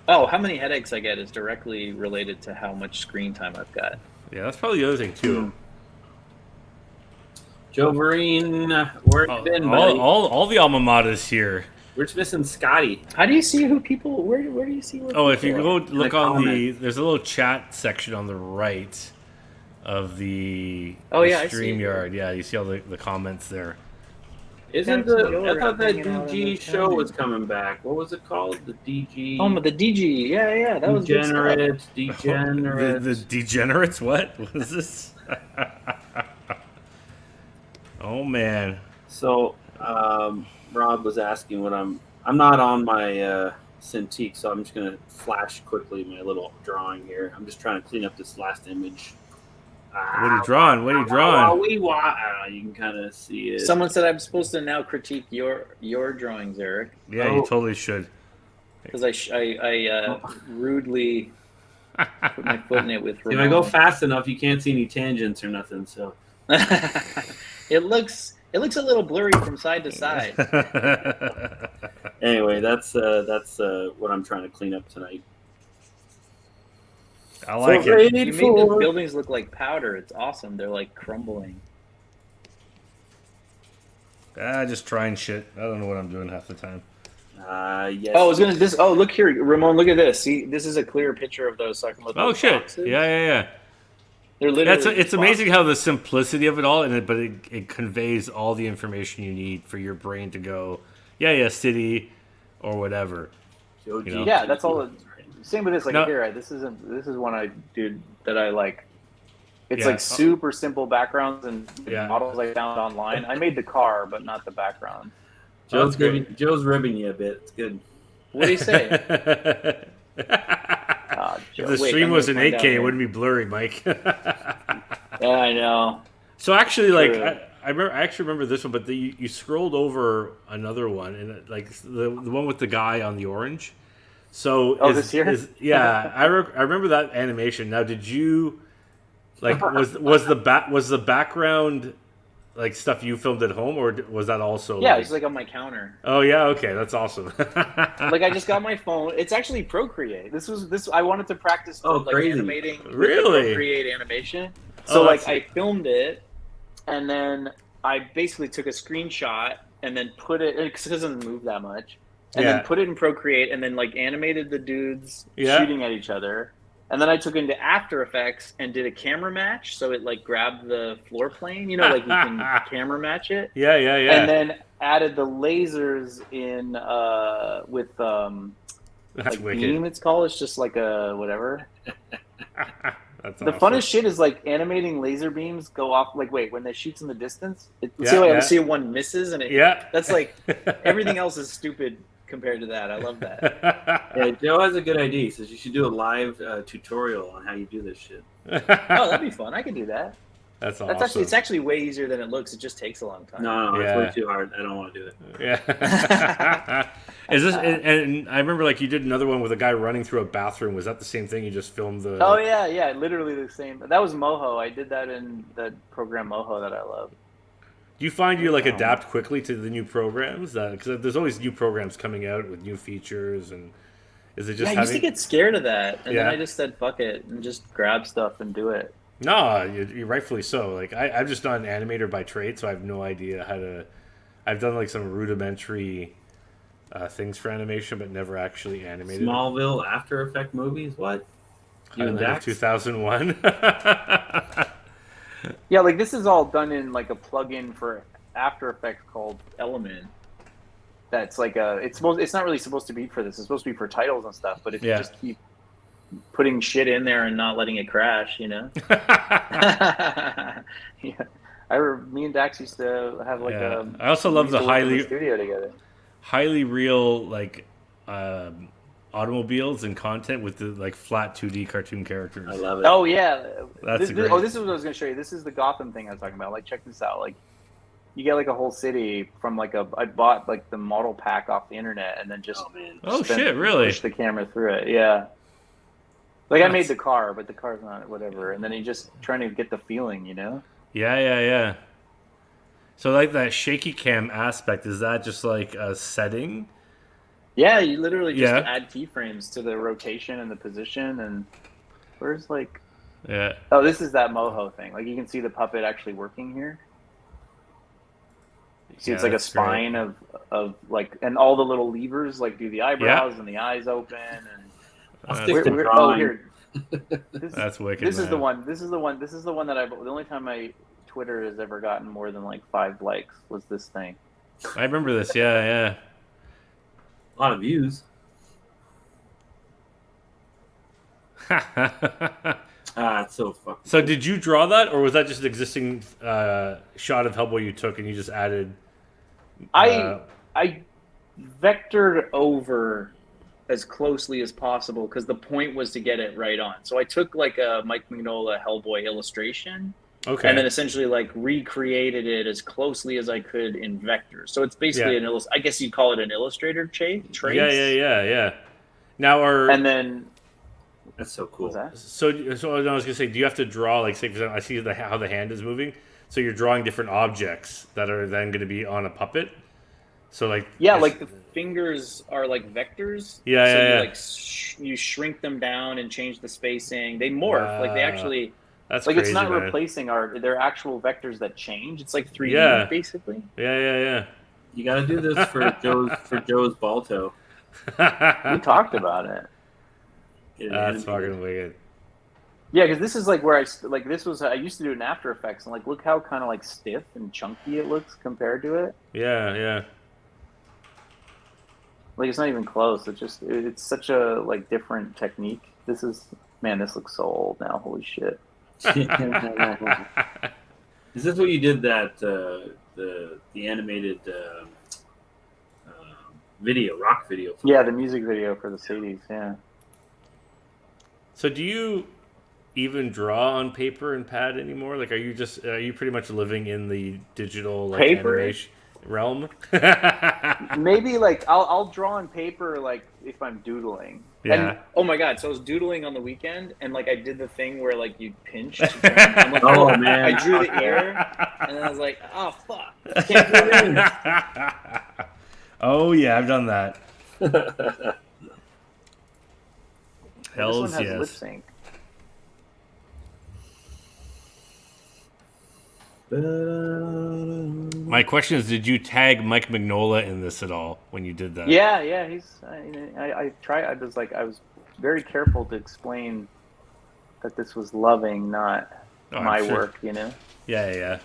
Oh, how many headaches I get is directly related to how much screen time I've got.
Yeah, that's probably the other thing too.
Joe Vereen, where have you been, buddy?
All the alma maters here.
We're just missing Scotty.
How do you see who people? Where do you see?
If you go look on there's a little chat section on the right of the StreamYard. Yeah, you see all the comments there.
I thought that DG show was coming back. What was it called? The DG.
Oh, the DG. Yeah. That was
Degenerates.
The Degenerates. What was this? Oh man.
So, Rob was asking what I'm not on my Cintiq, so I'm just gonna flash quickly my little drawing here. I'm just trying to clean up this last image.
What are you drawing?
You can kind of see it.
Someone said I'm supposed to now critique your drawings, Eric.
Yeah, you totally should.
Because I rudely put my foot in it with Ramón.
If I go fast enough, you can't see any tangents or nothing. So
it looks a little blurry from side to side.
Anyway, that's what I'm trying to clean up tonight.
I like it.
You made the buildings look like powder. It's awesome. They're like crumbling.
Just trying shit. I don't know what I'm doing half the time.
Yes.
Oh, I was gonna this. Oh, look here, Ramón. Look at this. See, this is a clear picture of those talking about.
Oh shit!
Boxes.
Yeah.
They're literally.
It's amazing how the simplicity of it all, but it conveys all the information you need for your brain to go, city, or whatever.
You know?
Yeah, that's all. Same with this. Like here, this is one I do that I like. It's like super simple backgrounds and models I found online. I made the car, but not the background.
Joe's ribbing you a bit. It's good.
What do you say?
If the stream was in 8K, it wouldn't be blurry, Mike.
Yeah, I know.
So actually, like I actually remember this one, but you scrolled over another one, and like the one with the guy on the orange. So
this here?
I remember that animation. Now, did you like was the background like stuff you filmed at home, or was that also?
Yeah, it's like on my counter.
Oh yeah, okay, that's awesome.
Like I just got my phone. It's actually Procreate. This I wanted to practice animating.
Really?
Procreate animation. So I filmed it, and then I basically took a screenshot and then put it because it doesn't move that much, and then put it in Procreate and then like animated the dudes shooting at each other. And then I took into After Effects and did a camera match, so it like grabbed the floor plane, like you can camera match it.
Yeah.
And then added the lasers in with
that's
like
wicked.
beam. It's called. It's just like a whatever.
That's
the
awesome.
funnest shit is like animating laser beams go off. Like when they shoots in the distance, see one misses and it.
Yeah.
That's like everything else is stupid. Compared to that, I love that.
Yeah, Joe has a good idea. He says you should do a live tutorial on how you do this shit.
Oh, that'd be fun. I can do that.
That's awesome.
It's actually way easier than it looks. It just takes a long time.
No, it's way too hard. I don't want to do it.
Yeah. Is this? And I remember like you did another one with a guy running through a bathroom. Was that the same thing? You just filmed the?
Oh yeah, literally the same. That was Moho. I did that in the program Moho that I love.
Do you find you like adapt quickly to the new programs? Because there's always new programs coming out with new features, and is it just?
I used to get scared of that, and then I just said fuck it and just grab stuff and do it.
No, you're rightfully so. Like I'm just not an animator by trade, so I have no idea how to. I've done like some rudimentary things for animation, but never actually animated.
Smallville After Effect movies. What?
You and Dax? 2001.
Yeah, like this is all done in like a plugin for After Effects called Element. That's like it's not really supposed to be for this. It's supposed to be for titles and stuff. But if you just keep putting shit in there and not letting it crash, Yeah. Me and Dax used to have like a.
I also love the
studio together.
Highly real like automobiles and content with the like flat 2D cartoon characters.
I love it.
Oh yeah,
this
is what I was going to show you. This is the Gotham thing I was talking about. Like, check this out. Like, you get like a whole city from I bought like the model pack off the internet and then just
really
push the camera through it. Yeah, like I made the car, but the car's not whatever. And then you just trying to get the feeling,
Yeah. So like that shaky cam aspect, is that just like a setting?
Yeah, you literally just add keyframes to the rotation and the position, and where's like...
Yeah.
Oh, this is that Moho thing. Like, you can see the puppet actually working here. You see it's like a spine of like... And all the little levers, like, do the eyebrows and the eyes open, and...
Here.
That's wicked,
This is the one that I've... The only time my Twitter has ever gotten more than, like, 5 likes was this thing.
I remember this, yeah.
A lot of views. It's so fucking.
So did you draw that, or was that just an existing shot of Hellboy you took and you just added?
I vectored over as closely as possible because the point was to get it right on. So I took like a Mike Mignola Hellboy illustration.
Okay.
And then essentially like recreated it as closely as I could in vectors. So it's basically I guess you'd call it an illustrator trace.
Yeah. Now
and then
that's so cool.
So I was gonna say, do you have to draw like, say for example, I see how the hand is moving, so you're drawing different objects that are then going to be on a puppet. So like
like the fingers are like vectors.
So
you shrink them down and change the spacing. They morph. Like they actually.
That's
like
crazy,
it's not
man.
replacing they're actual vectors that change. It's like 3D basically.
Yeah.
You got to do this for Joe's Balto.
We talked about it.
That's fucking weird.
Yeah, because this is like where I used to do it in After Effects, and like look how kind of like stiff and chunky it looks compared to it.
Yeah.
Like it's not even close. It's such a like different technique. This looks so old now. Holy shit.
Is this what you did that the animated rock video for?
Yeah, the music video for the CDs, yeah.
So do you even draw on paper and pad anymore? Like are you pretty much living in the digital like
paper?
animation? realm.
Maybe like I'll draw on paper like if I'm doodling.
Yeah.
And, oh my god! So I was doodling on the weekend, and like I did the thing where like you pinch. To try and, I'm like,
Oh, man.
I drew the ear, and then I was like, oh fuck, I can't do it.
Oh yeah, I've done that.
This one
Hells
has
yes.
lip sync.
My question is, did you tag Mike Mignola in this at all when you did that?
Yeah. He's. I tried. I was very careful to explain that this was loving, not my work. You know.
Yeah.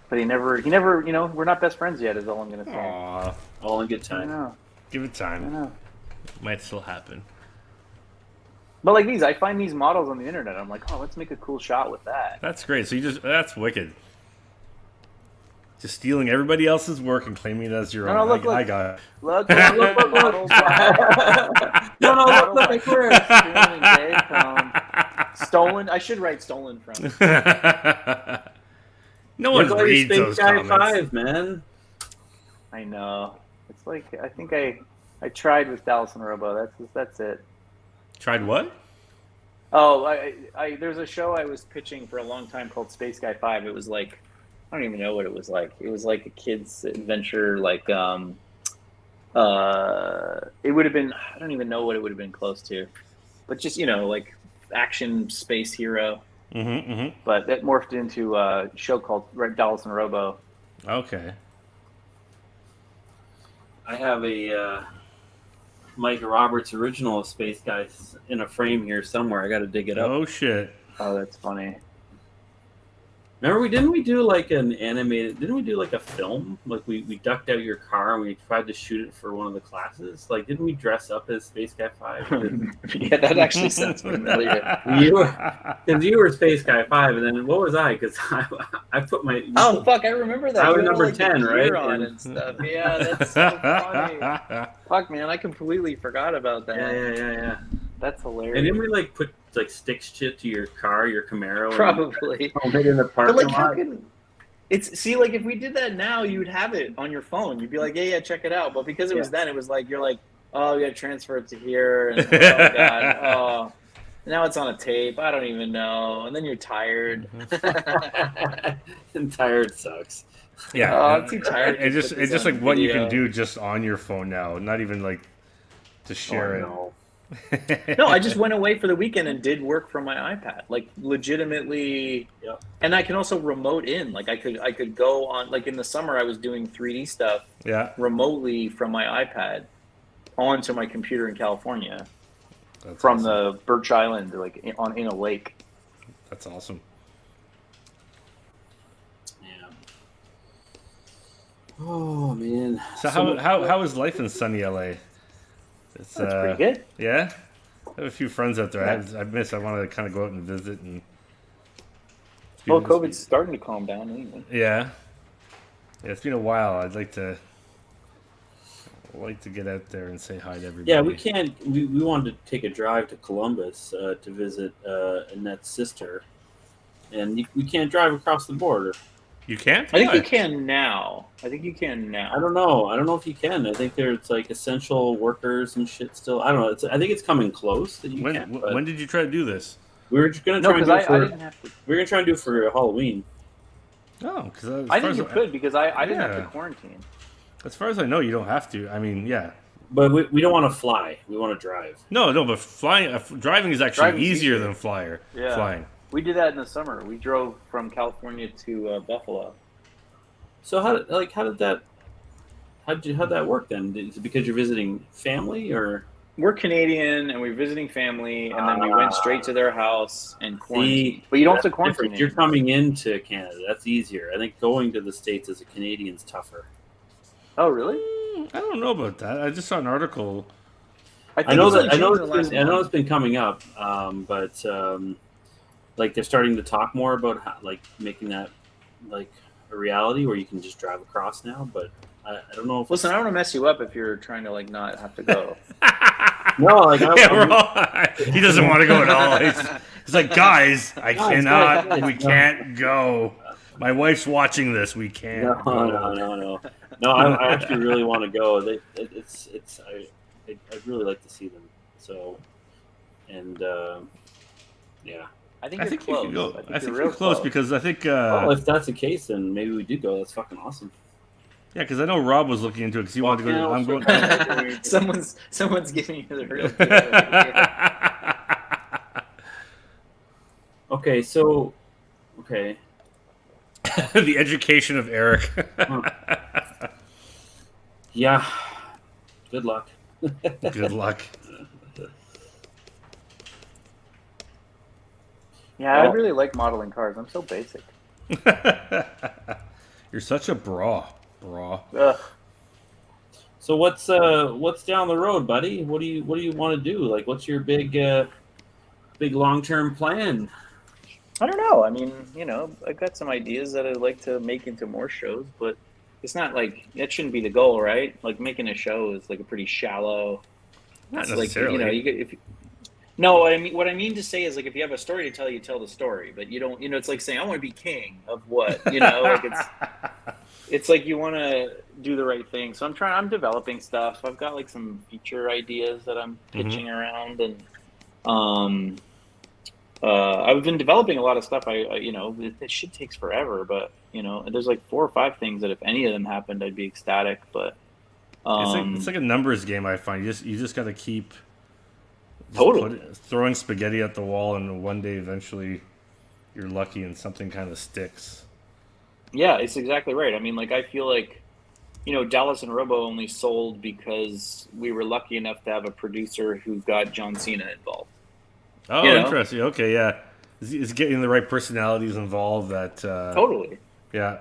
But he never. You know, we're not best friends yet. Is all I'm gonna say.
Aww.
All in good
I
time.
know.
Give it
I
time.
know.
Might still happen.
But like these, I find these models on the internet. I'm like, oh, let's make a cool shot with that.
That's great. So that's wicked. Just stealing everybody else's work and claiming it as your own.
Look.
I got it.
Look.
Look.
Models
Look,
by Chris. Stolen. I should write stolen from.
No one reads
Space
those
Guy
comments.
5, man.
I know. It's like I think I tried with Dallas and Robo. That's it.
Tried what?
Oh, I there's a show I was pitching for a long time called Space Guy 5. It was like I don't even know what it was like. It was like a kid's adventure. Like it would have been. I don't even know what it would have been close to, but just like action space hero.
Mm-hmm.
But that morphed into a show called Dallas and Robo.
Okay.
I have a Mike Roberts original Space Guys in a frame here somewhere. I got to dig it up.
Oh shit.
Oh, that's funny.
Remember, didn't we do like an animated? Didn't we do like a film? Like we ducked out your car and we tried to shoot it for one of the classes. Like, didn't we dress up as Space Guy 5?
Yeah, that actually sounds familiar.
You were Space Guy 5, and then what was I? Because I put my
Oh fuck, I remember that.
I was
You had,
number
like, the
10,
gear
right?
on and stuff. Yeah, that's so funny. Fuck, man, I completely forgot about that.
Yeah.
That's hilarious.
And then we like put like stick shit to your car, your Camaro.
Probably.
And it in the
But
parking
like, how
lot.
can like if we did that now, you'd have it on your phone. You'd be like, yeah, check it out. But because it was then, it was like you're like, oh, you got to transfer it to here, and oh god, oh. Now it's on a tape. I don't even know. And then you're tired.
And tired sucks.
Yeah.
Oh, I'm too tired.
It's just like what you can do just on your phone now, not even like to share it.
No.
No, I just went away for the weekend and did work from my iPad, like legitimately.
Yep.
And I can also remote in. Like I could go on. Like in the summer, I was doing 3D stuff remotely from my iPad onto my computer in California.
That's
from
awesome.
the Birch Island, like in a lake.
That's awesome.
Yeah. Oh man.
So how is life in sunny LA? It's
That's pretty good.
Yeah, I have a few friends out there.
Yeah.
I want to kind of go out and visit and.
Well, COVID's starting to calm down anyway.
Yeah, it's been a while. I'd like to get out there and say hi to everybody.
Yeah, we can't. We wanted to take a drive to Columbus to visit Annette's sister, and we can't drive across the border.
You can't?
I think you can now. I
don't know. I don't know if you can. I think there's like essential workers and shit still. I don't know. I think it's coming close that you can.
When did you try to do this?
We were just gonna try and do it
I didn't have to.
We were gonna try and do it for Halloween.
Oh, because
I think you could because I didn't have to quarantine.
As far as I know, you don't have to. I mean, yeah.
But we don't want to fly. We want to drive.
No, but driving is actually easier than flying.
We did that in the summer. We drove from California to Buffalo.
So how'd that work then? Is it because you're visiting family or?
We're Canadian and we're visiting family, and then we went straight to their house and quarantined. But you don't have to quarantine.
You're coming into Canada. That's easier. I think going to the States as a Canadian's tougher.
Oh, really?
I don't know about that. I just saw an article.
I know it's been coming up, but like they're starting to talk more about how, like making that like a reality where you can just drive across now. But I don't know if.
Listen, I don't want to mess you up if you're trying to like not have to go.
No, like
he doesn't want to go at all. He's like, guys, I cannot. We can't go. My wife's watching this. We can't.
No. I actually really want to go. I'd really like to see them. So, and yeah.
I think you can go.
I think you're close because I think.
Well, if that's the case, then maybe we do go. That's fucking awesome.
Yeah, because I know Rob was looking into it because he wanted to go. I'm going.
Someone's giving you the real deal.
Okay.
The education of Eric.
Yeah. Good luck.
Good luck.
Yeah, I really like modeling cars. I'm so basic.
You're such a bra.
Ugh.
So what's down the road, buddy? What do you want to do? Like, what's your big long-term plan?
I don't know. I mean, I've got some ideas that I'd like to make into more shows, but it's not like that shouldn't be the goal, right? Like making a show is like a pretty shallow.
Not necessarily.
No, what I mean to say is like if you have a story to tell, you tell the story, but you don't. It's like saying I want to be king of what, like it's like you want to do the right thing. So I'm developing stuff. I've got like some feature ideas that I'm pitching around, and I've been developing a lot of stuff. This shit takes forever, but there's like 4 or 5 things that if any of them happened, I'd be ecstatic. But
it's like a numbers game. I find you just got to keep throwing spaghetti at the wall, and one day eventually you're lucky and something kind of sticks.
Yeah, it's exactly right. I mean, like I feel like Dallas and Robo only sold because we were lucky enough to have a producer who got John Cena involved.
Oh, interesting. Okay, yeah. Is getting the right personalities involved that...
Totally.
Yeah.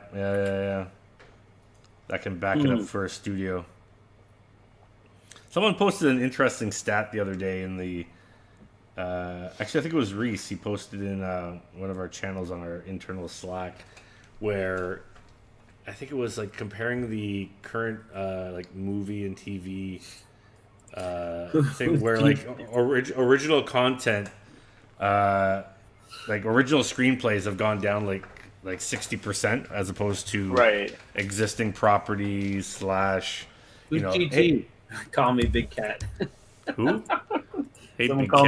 That can back it up for a studio. Someone posted an interesting stat the other day in the... actually, I think it was Reese. He posted in one of our channels on our internal Slack where I think it was like comparing the current like movie and TV thing where like original content, like original screenplays have gone down like 60% as opposed to existing properties /
GT? Hey, call me Big Cat.
Who? Hey,
someone call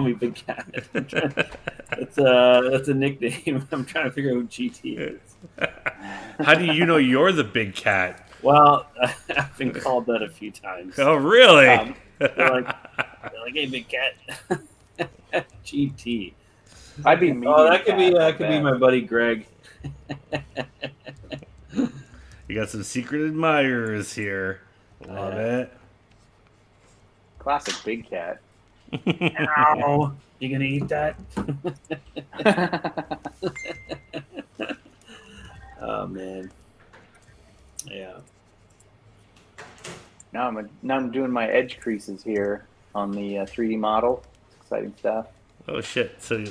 me Big Cat. That's a nickname. I'm trying to figure out who GT is.
How do you know you're the Big Cat?
Well, I've been called that a few times.
Oh, really?
They're like, hey, Big Cat. GT.
I'd be mean.
Oh, that could be my buddy Greg.
You got some secret admirers here. Love it.
Classic Big Cat.
Ow. You gonna eat that? Oh man. Yeah.
Now I'm doing my edge creases here on the 3D model. It's exciting stuff.
Oh shit! So,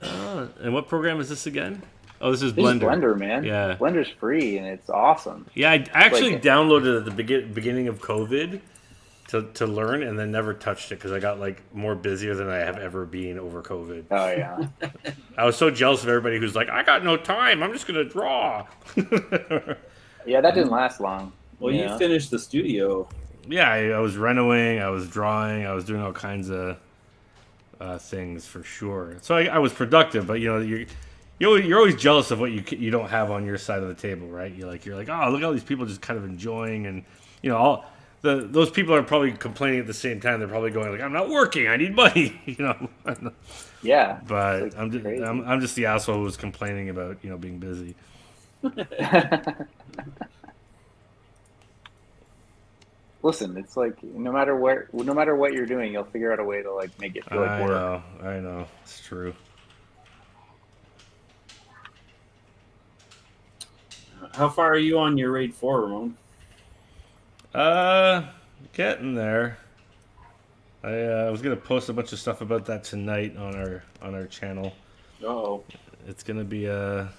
and what program is this again? Oh, this is Blender.
This is Blender, man.
Yeah,
Blender's free and it's awesome.
Yeah, I actually downloaded it at the beginning of COVID to learn, and then never touched it because I got like more busier than I have ever been over COVID.
Oh yeah.
I was so jealous of everybody who's like, I got no time. I'm just gonna draw.
Yeah, that didn't last long.
Well, you finished the studio.
Yeah, I was renovating. I was drawing. I was doing all kinds of things for sure. So I was productive, but you're always jealous of what you don't have on your side of the table, right? You're like, oh, look at all these people just kind of enjoying, and those people are probably complaining at the same time. They're probably going like, I'm not working. I need money.
Yeah.
But I'm just the asshole who was complaining about being busy.
Listen, it's like no matter what you're doing, you'll figure out a way to like make it feel like work.
I know, it's true.
How far are you on your raid 4, Ramon?
Getting there. I was gonna post a bunch of stuff about that tonight on our channel.
Oh,
it's a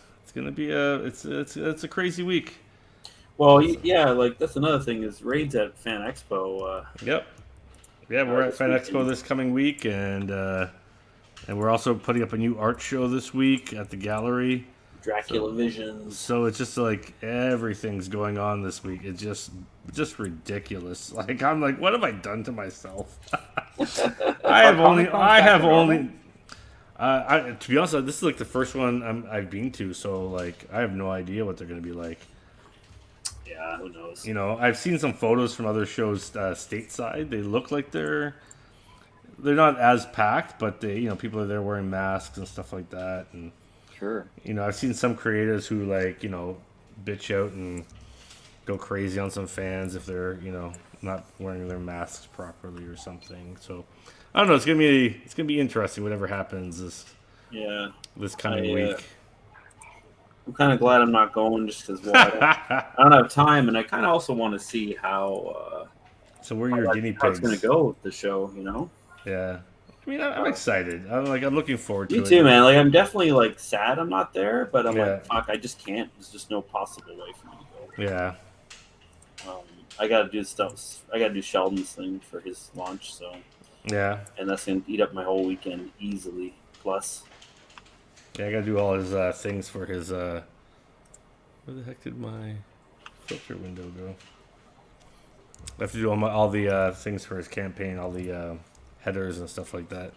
crazy week.
Well, yeah, like that's another thing is raids at Fan Expo.
Yep. Yeah, we're at Fan Expo this coming week, and we're also putting up a new art show this week at the gallery.
Dracula visions.
So it's just like everything's going on this week. It's just ridiculous. Like I'm like, what have I done to myself? I have only. To be honest, this is like the first one I've been to, so like I have no idea what they're gonna be like.
Yeah, who knows?
I've seen some photos from other shows stateside. They look like they're not as packed, but people are there wearing masks and stuff like that. And
sure,
I've seen some creators who like bitch out and go crazy on some fans if they're not wearing their masks properly or something. So I don't know. It's gonna be interesting. Whatever happens this coming week.
I'm kind of glad I'm not going just because I don't have time, and I kind of also want to see how.
So where are your guinea pigs? How
it's going to go with the show,
Yeah, I mean, I'm excited. I'm looking forward to it.
Me too, man. Like, I'm definitely like sad I'm not there, but I'm like, fuck, I just can't. There's just no possible way for me to go.
Yeah.
I got to do stuff. I got to do Sheldon's thing for his launch, so.
Yeah.
And that's going to eat up my whole weekend easily. Plus.
Yeah, I gotta do all his things for his. Where the heck did my filter window go? I have to do all the things for his campaign, all the headers and stuff like that.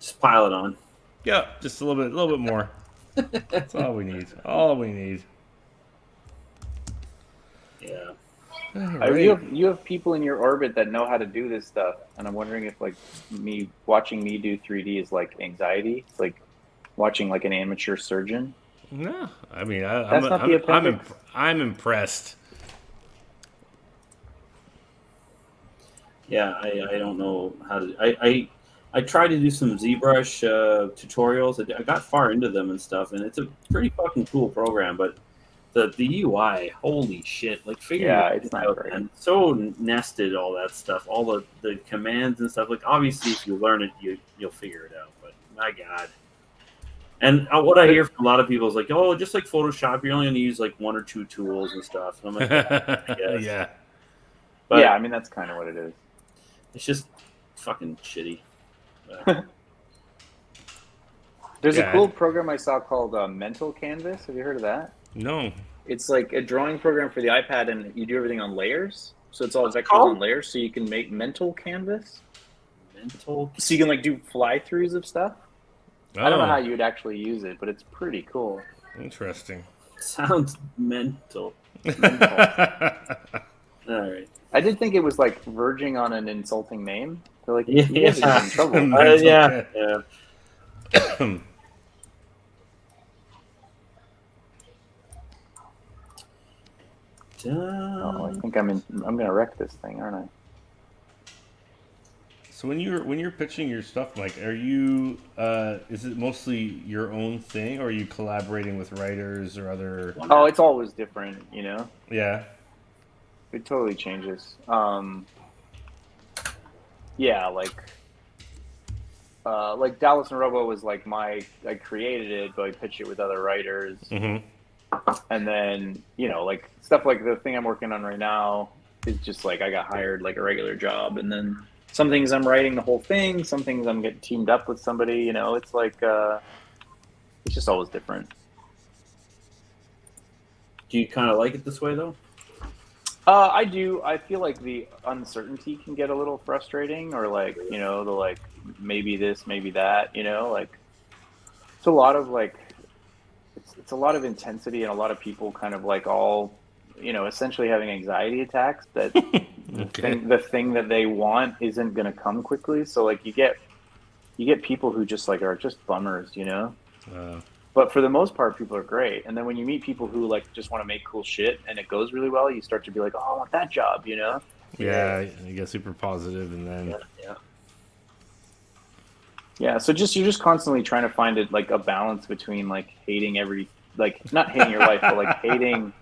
Just pile it on.
Yeah, just a little bit more. That's all we need. All we need.
Yeah.
Right. You have people in your orbit that know how to do this stuff, and I'm wondering if like watching me do 3D is like anxiety. It's like watching like an amateur surgeon.
No, I mean I'm impressed.
Yeah, I don't know how to. I tried to do some ZBrush tutorials. I got far into them and stuff, and it's a pretty fucking cool program, but. The UI, holy shit! Like
it's not
out,
great.
And so nested, all that stuff, all the commands and stuff. Like obviously, if you learn it, you'll figure it out. But my god! And what I hear from a lot of people is like, oh, just like Photoshop, you're only going to use like one or two tools and stuff. And I'm like,
yeah.
But yeah, I mean that's kind of what it is.
It's just fucking shitty.
There's a cool program I saw called Mental Canvas. Have you heard of that?
No.
It's like a drawing program for the iPad, and you do everything on layers. So it's all vectors on layers, so you can make mental canvas. So you can like do fly-throughs of stuff. Oh. I don't know how you would actually use it, but it's pretty cool.
Interesting.
Sounds mental. All right.
I did think it was like verging on an insulting name. So like, you guys are in trouble.
Yeah.
Oh, I think I'm gonna wreck this thing, aren't I?
So when you're pitching your stuff, Mike, are you is it mostly your own thing, or are you collaborating with writers or other?
Oh, it's always different,
Yeah.
It totally changes. Yeah, like Dallas and Robo was like I created it, but I pitched it with other writers.
Mm-hmm.
And then, like stuff like the thing I'm working on right now is just like I got hired like a regular job. And then some things I'm writing the whole thing. Some things I'm getting teamed up with somebody. It's like it's just always different.
Do you kind of like it this way, though?
I do. I feel like the uncertainty can get a little frustrating, or like, the like maybe this, maybe that. Like it's a lot of like. It's a lot of intensity and a lot of people kind of like all, essentially having anxiety attacks that the thing that they want isn't going to come quickly. So like you get people who just like are just bummers, But for the most part, people are great. And then when you meet people who like just want to make cool shit and it goes really well, you start to be like, oh, I want that job,
Yeah, you get super positive and then.
Yeah, so you're just constantly trying to find it like a balance between like hating not hating your life, but like hating.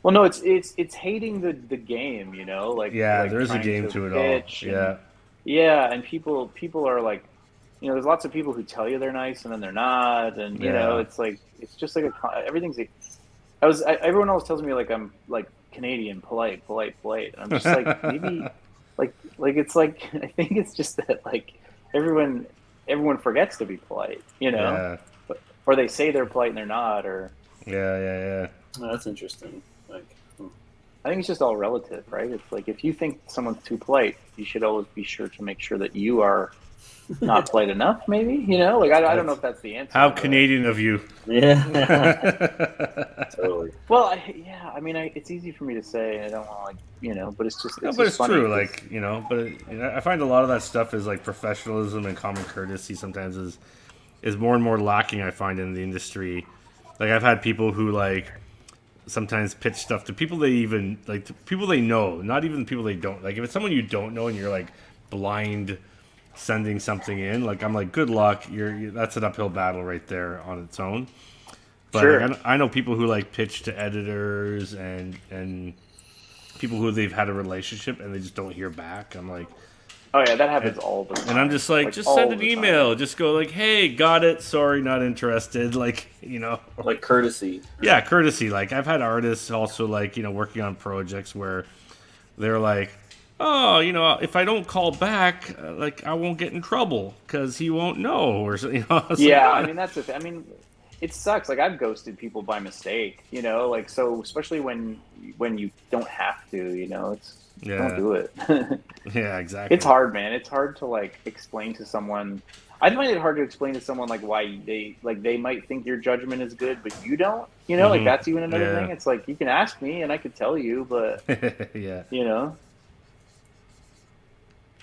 Well, no, it's hating the game, like like
there's a game to it all.
Yeah, and people are like, there's lots of people who tell you they're nice and then they're not, and it's like it's just like everything's. Everyone else tells me like I'm like Canadian, polite, and I'm just like maybe like it's like I think it's just that like everyone forgets to be polite, or they say they're polite and they're not, or
yeah.
Oh, that's interesting. Like,
I think it's just all relative, right? It's like if you think someone's too polite, you should always be sure to make sure that you are not polite enough. Maybe, you know, like I don't know if that's the answer.
How Canadian of you?
Yeah, totally.
Well, it's easy for me to say. I don't want to, like, you know, but it's just.
No, but it's true. Like, you know, but I find a lot of that stuff is like professionalism and common courtesy. Sometimes is more and more lacking. I find in the industry. Like I've had people who like sometimes pitch stuff to people they even like to people they know, not even people they don't. Like if it's someone you don't know and you're like blind sending something in, like I'm like, good luck. That's an uphill battle right there on its own. But
sure.
like, I know people who like pitch to editors and people who they've had a relationship and they just don't hear back. I'm like,
oh yeah, that happens all the time.
And I'm just like just send an email. Just go like, hey, got it. Sorry, not interested. Like, you know,
like courtesy.
Yeah, courtesy. Like I've had artists also like, you know, working on projects where they're like, oh, you know, if I don't call back, like I won't get in trouble because he won't know, or you know.
Yeah,
like,
I mean that's the thing. I mean, it sucks. Like I've ghosted people by mistake, you know. Like so, especially when you don't have to, you know, don't do it.
Yeah, exactly.
It's hard, man. It's hard to like explain to someone. I find it hard to explain to someone like why they might think your judgment is good, but you don't. You know, like that's even another thing. It's like you can ask me and I could tell you, but
yeah,
you know.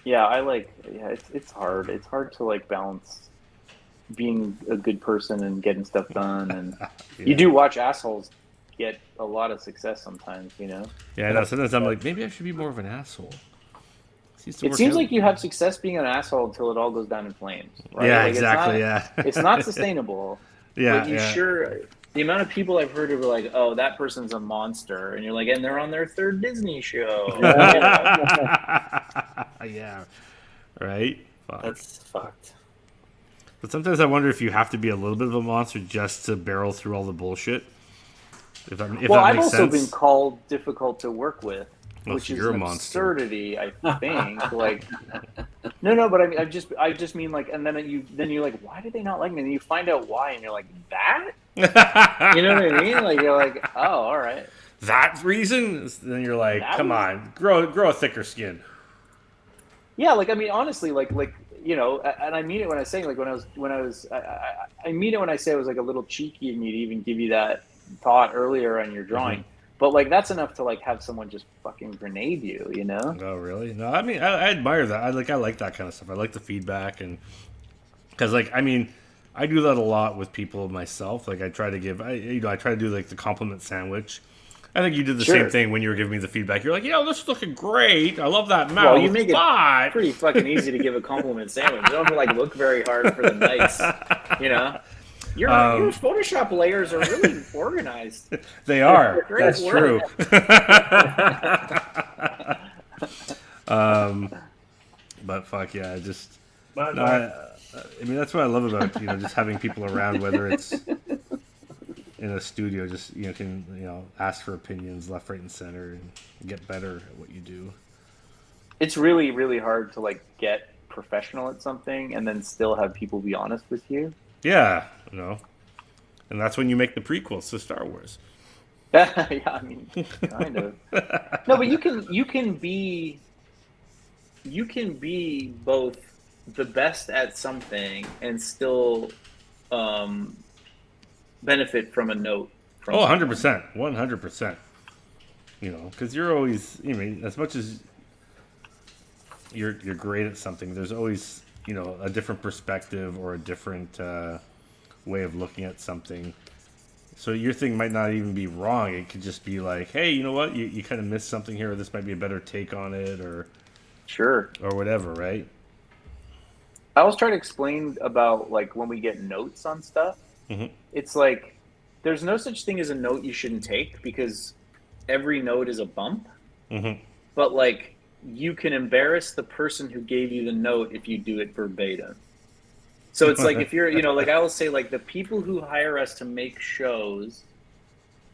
Yeah, it's hard. It's hard to like balance being a good person and getting stuff done, and you do watch assholes get a lot of success sometimes, you know.
Yeah, I know. Sometimes I'm like, maybe I should be more of an asshole.
It seems like you have success being an asshole until it all goes down in flames. Right?
Yeah,
like
exactly.
It's not sustainable.
Yeah,
but sure. The amount of people I've heard are like, "Oh, that person's a monster," and you're like, "And they're on their third Disney show."
Yeah, right.
Fuck. That's fucked.
But sometimes I wonder if you have to be a little bit of a monster just to barrel through all the bullshit. If
I've also been called difficult to work with, which is an absurdity. I think. Like, no, but I mean, I just mean like, and then you're like, why do they not like me? And you find out why, and you're like, that. You know what I mean? Like you're like, oh, all right.
That reason? Then you're like, come on, grow a thicker skin.
Yeah, like I mean, honestly, like you know, and I mean it when I say like I mean it when I say I was like a little cheeky and you'd even give you that thought earlier on your drawing, but like that's enough to like have someone just fucking grenade you, you know?
Oh really? No, I mean I admire that. I like that kind of stuff. I like the feedback, and because like I mean I do that a lot with people myself. Like I try to give I try to do like the compliment sandwich. I think you did the same thing when you were giving me the feedback. You're like, this is looking great. I love that mouth.
Well, you make it pretty fucking easy to give a compliment sandwich. You don't have to like look very hard for the nice, you know. Your Photoshop layers are really organized.
They are. That's true. But fuck yeah, I just. I mean, that's what I love about just having people around, whether it's in a studio, just can ask for opinions left, right, and center, and get better at what you do.
It's really, really hard to like get professional at something and then still have people be honest with you.
Yeah, and that's when you make the prequels to Star Wars.
Yeah, I mean, kind of. No, but you can be both the best at something and still benefit from a note.
100%, 100%. Because you're always, as much as you're great at something, there's always, a different perspective or a different way of looking at something. So your thing might not even be wrong. It could just be like, hey, you know what? You kind of missed something here, or this might be a better take on it, or
sure,
or whatever, right?
I always try to explain about like when we get notes on stuff. Mm-hmm. It's like there's no such thing as a note you shouldn't take because every note is a bump. Mm-hmm. But like you can embarrass the person who gave you the note if you do it verbatim. So it's like if you're, like I will say, like the people who hire us to make shows,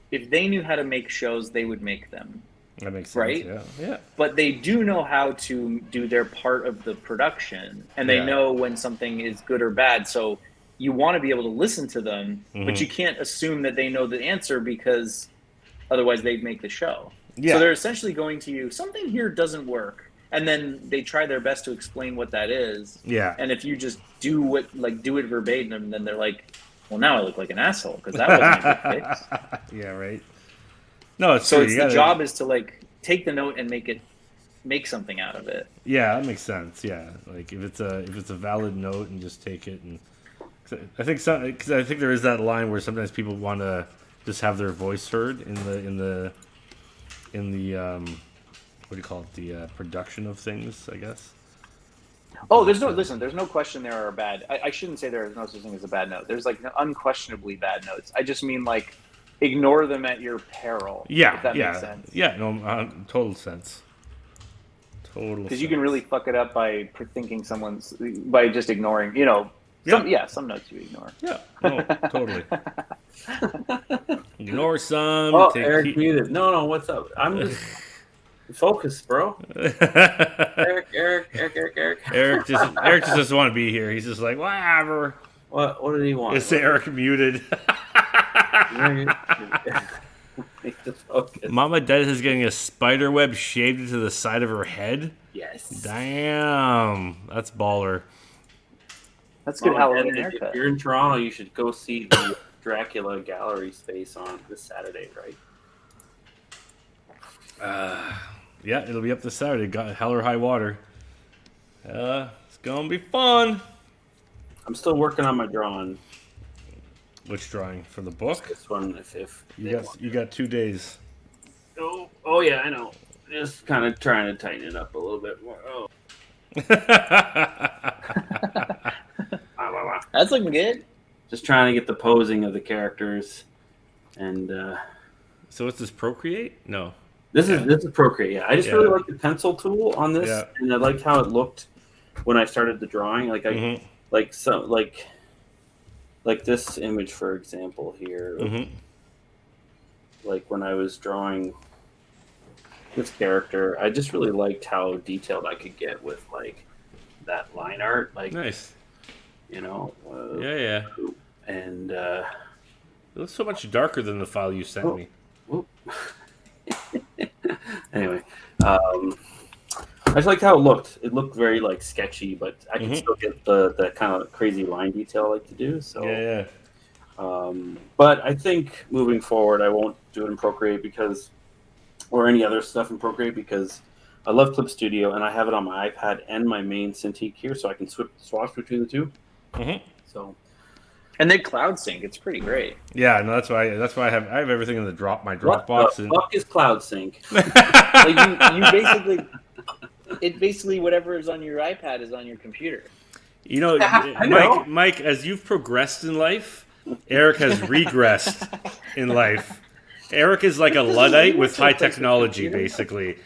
if they knew how to make shows, they would make them.
That makes sense,
right?
Yeah.
But they do know how to do their part of the production, and they know when something is good or bad. So you want to be able to listen to them, but you can't assume that they know the answer because otherwise they'd make the show. So they're essentially going to you, something here doesn't work. And then they try their best to explain what that is.
Yeah.
And if you just do it verbatim, then they're like, well, now I look like an asshole because that wasn't a good fix.
Yeah, right. No, it's
so
true.
It's the job is to like take the note and make something out of it.
Yeah, that makes sense. Yeah, like if it's a valid note and just take it, and I think there is that line where sometimes people want to just have their voice heard in the what do you call it, the production of things, I guess.
Oh, there's no question there are bad. I shouldn't say there is no such thing as a bad note. There's like unquestionably bad notes. I just mean like ignore them at your peril.
Yeah,
if that makes sense.
Yeah, no, total sense.
Because you can really fuck it up by thinking by just ignoring, some notes you ignore.
Yeah, no, totally. Ignore some.
Oh, Eric muted. No, what's up? I'm just focused, bro. Eric.
Eric just doesn't want to be here. He's just like, whatever.
What did he want?
It's Eric muted. Mama Dead is getting a spider web shaved into the side of her head.
Yes.
Damn, that's baller.
That's good Halloween haircut.
If you're in Toronto, you should go see the Dracula gallery space on this Saturday, right?
Yeah, it'll be up this Saturday. Got hell or high water. It's gonna be fun.
I'm still working on my drawing.
Which drawing for the book?
This one, if
you got 2 days.
Oh yeah, I know. Just kind of trying to tighten it up a little bit more. Oh.
That's looking good.
Just trying to get the posing of the characters, and
so what's this, Procreate? No.
This is Procreate. Yeah, I just really like the pencil tool on this, and I liked how it looked when I started the drawing. Like like this image, for example, here. Like when I was drawing this character, I just really liked how detailed I could get with like that line art. Like,
nice.
Yeah. And
it looks so much darker than the file you sent me.
Anyway, I just liked how it looked. It looked very like sketchy, but I can still get the kind of crazy line detail I like to do. So
yeah.
But I think moving forward, I won't do it in Procreate or any other stuff in Procreate because I love Clip Studio and I have it on my iPad and my main Cintiq here, so I can swap between the two. So.
And they cloud sync. It's pretty great.
Yeah, no, that's why I have everything in my Dropbox.
What the fuck is cloud sync?
Like you basically whatever is on your iPad is on your computer.
Mike, as you've progressed in life, Eric has regressed in life. Eric is like a Luddite with high technology, basically.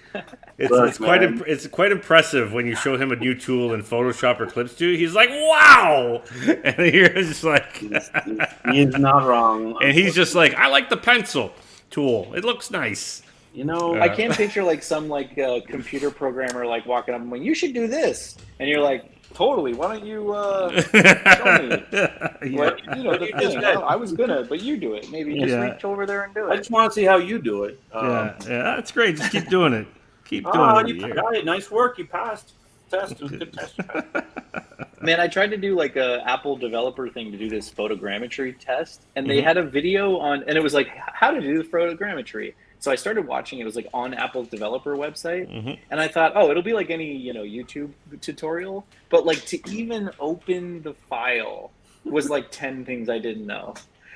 It's quite impressive when you show him a new tool in Photoshop or Clip Studio. He's like, wow! And you're just like...
He's not wrong.
And he's just like, I like the pencil tool. It looks nice.
I can't picture like some like computer programmer like walking up and going, you should do this. And you're like, totally. Why don't you show me? I was gonna, but you do it. Maybe just reach over there and do it.
I just want to see how you do it.
That's great. Just keep doing it. Keep doing it.
You got it. Nice work. You passed. Test. It was a good test.
Man, I tried to do like a Apple developer thing to do this photogrammetry test, and they had a video on, and it was like how to do the photogrammetry. So I started watching. It was like on Apple's developer website, and I thought, oh, it'll be like any YouTube tutorial. But like to even open the file was like 10 things I didn't know.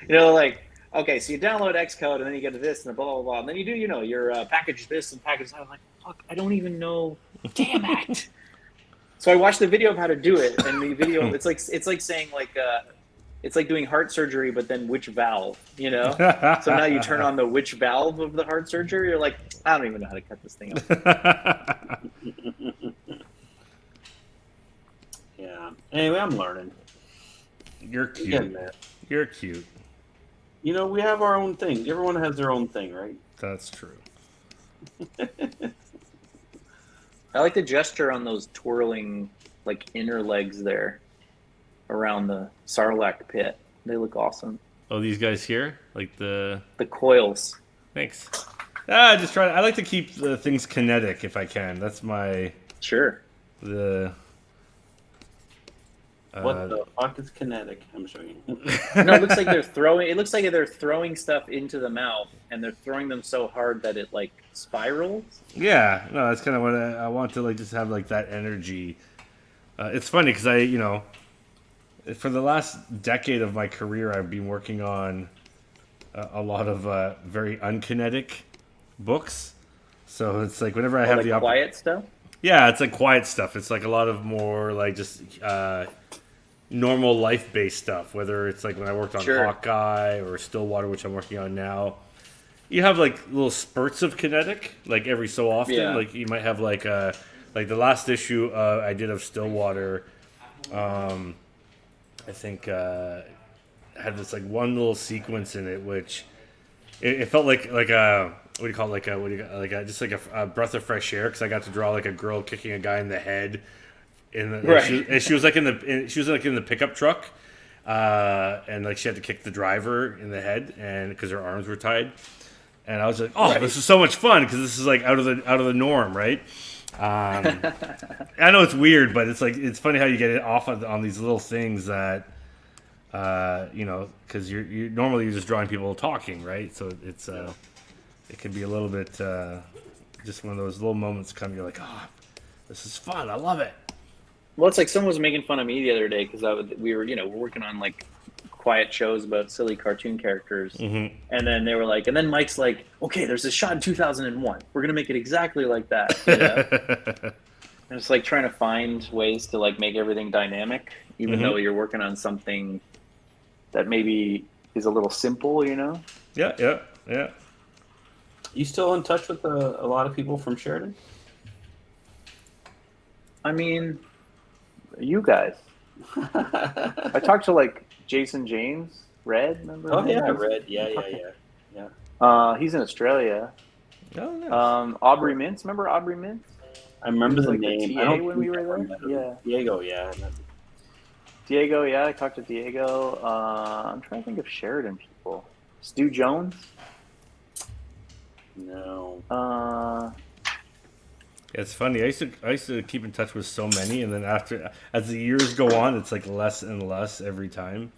Like okay, so you download Xcode, and then you get to this and blah blah blah, and then you do your package this and package that. I was like, fuck, I don't even know. Damn it! So I watched the video of how to do it, and the video it's like saying like. It's like doing heart surgery, but then which valve, So now you turn on the which valve of the heart surgery. You're like, I don't even know how to cut this thing up.
Yeah. Anyway, I'm learning.
You're cute. You're cute.
We have our own thing. Everyone has their own thing, right?
That's true.
I like the gesture on those twirling, like, inner legs there. around the Sarlacc pit. They look awesome.
Oh, these guys here, like the
coils.
Thanks. I like to keep the things kinetic if I can. That's my
sure.
What the fuck is kinetic? I'm showing you.
No, it looks like they're throwing. It looks like they're throwing stuff into the mouth, and they're throwing them so hard that it like spirals.
Yeah, no, that's kind of what I want to like. Just have like that energy. It's funny because for the last decade of my career, I've been working on a lot of very unkinetic books. So it's like whenever I have the
quiet stuff.
Yeah, it's like quiet stuff. It's like a lot of more like just normal life-based stuff. Whether it's like when I worked on Hawkeye or Stillwater, which I'm working on now. You have like little spurts of kinetic, like every so often. Yeah. Like you might have like the last issue I did of Stillwater. I think had this like one little sequence in it, which it felt like a what do you call it? Just like a breath of fresh air, because I got to draw like a girl kicking a guy in the head. She was like in the pickup truck, and like she had to kick the driver in the head, and because her arms were tied. And I was like, "Oh, this is so much fun because this is like out of the norm, right?" I know it's weird, but it's like it's funny how you get it off on these little things that, because you're normally just drawing people talking, right? So it's it can be a little bit just one of those little moments. You're like, "Oh, this is fun. I love it."
Well, it's like someone was making fun of me the other day because we were we're working on like quiet shows about silly cartoon characters, and then they were like, and then Mike's like, okay, there's a shot in 2001, we're gonna make it exactly like that. And it's like trying to find ways to like make everything dynamic, even though you're working on something that maybe is a little simple,
Yeah.
You still in touch with a lot of people from Sheridan?
I mean, you guys. I talked to like Jason James, Red, remember?
Oh yeah, Red. Yeah.
He's in Australia.
Oh, nice.
Aubrey Mintz, remember Aubrey Mintz?
I remember the name.
The TA when we were there. Yeah.
Diego, yeah.
Diego, yeah. I talked to Diego. I'm trying to think of Sheridan people. Stu Jones.
No.
It's funny. I used to keep in touch with so many, and then as the years go on, it's like less and less every time.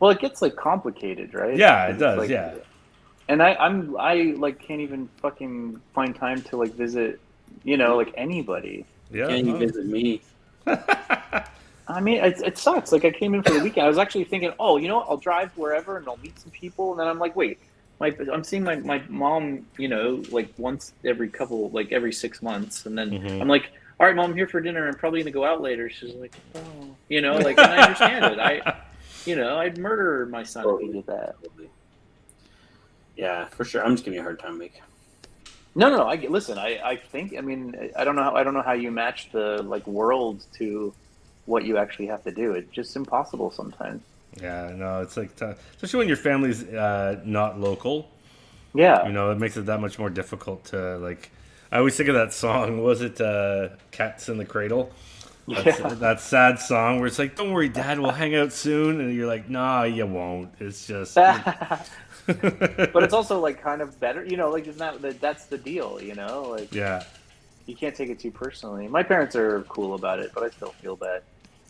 Well, it gets like complicated, right?
Yeah, it does.
Like,
yeah.
And I like can't even fucking find time to like visit, like anybody.
Yeah.
Can you visit me?
I mean, it sucks. Like I came in for the weekend. I was actually thinking, I'll drive wherever and I'll meet some people, and then I'm like, wait. I'm seeing my mom, like once every 6 months, and then I'm like, all right, Mom, I'm here for dinner. I'm probably gonna go out later. She's like, oh, and I understand it. I'd murder my son if he did that.
Yeah, for sure. I'm just giving you a hard time, Mike.
No. I think. I mean, I don't know how you match the like world to what you actually have to do. It's just impossible sometimes.
Yeah, no, it's like tough. Especially when your family's not local.
Yeah.
It makes it that much more difficult to, like... I always think of that song, was it Cats in the Cradle? That sad song where it's like, don't worry, Dad, we'll hang out soon. And you're like, nah, you won't. It's just...
But it's also, like, kind of better. Like, it's not... That's the deal, Like,
yeah.
You can't take it too personally. My parents are cool about it, but I still feel bad.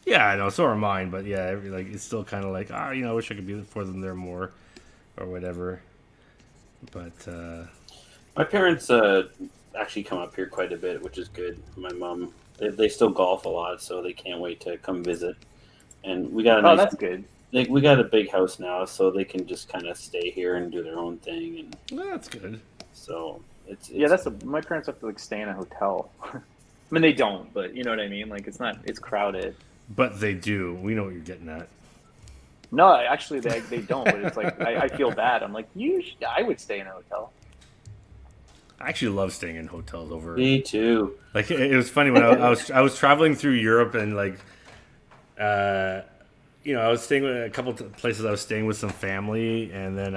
Yeah, I know, so are mine, but yeah, like it's still kind of like, I wish I could be for them there more, or whatever. But
my parents actually come up here quite a bit, which is good. My mom, they still golf a lot, so they can't wait to come visit. And we got
that's good.
We got a big house now, so they can just kind of stay here and do their own thing. And
that's good.
So it's
my parents have to like stay in a hotel. I mean, they don't, but you know what I mean. Like it's crowded.
But they do. We know what you're getting at.
No, actually, they don't. But it's like I feel bad. I'm like, I would stay in a hotel.
I actually love staying in hotels over.
Me too.
Like it was funny when I was traveling through Europe and like, I was staying with a couple places. I was staying with some family, and then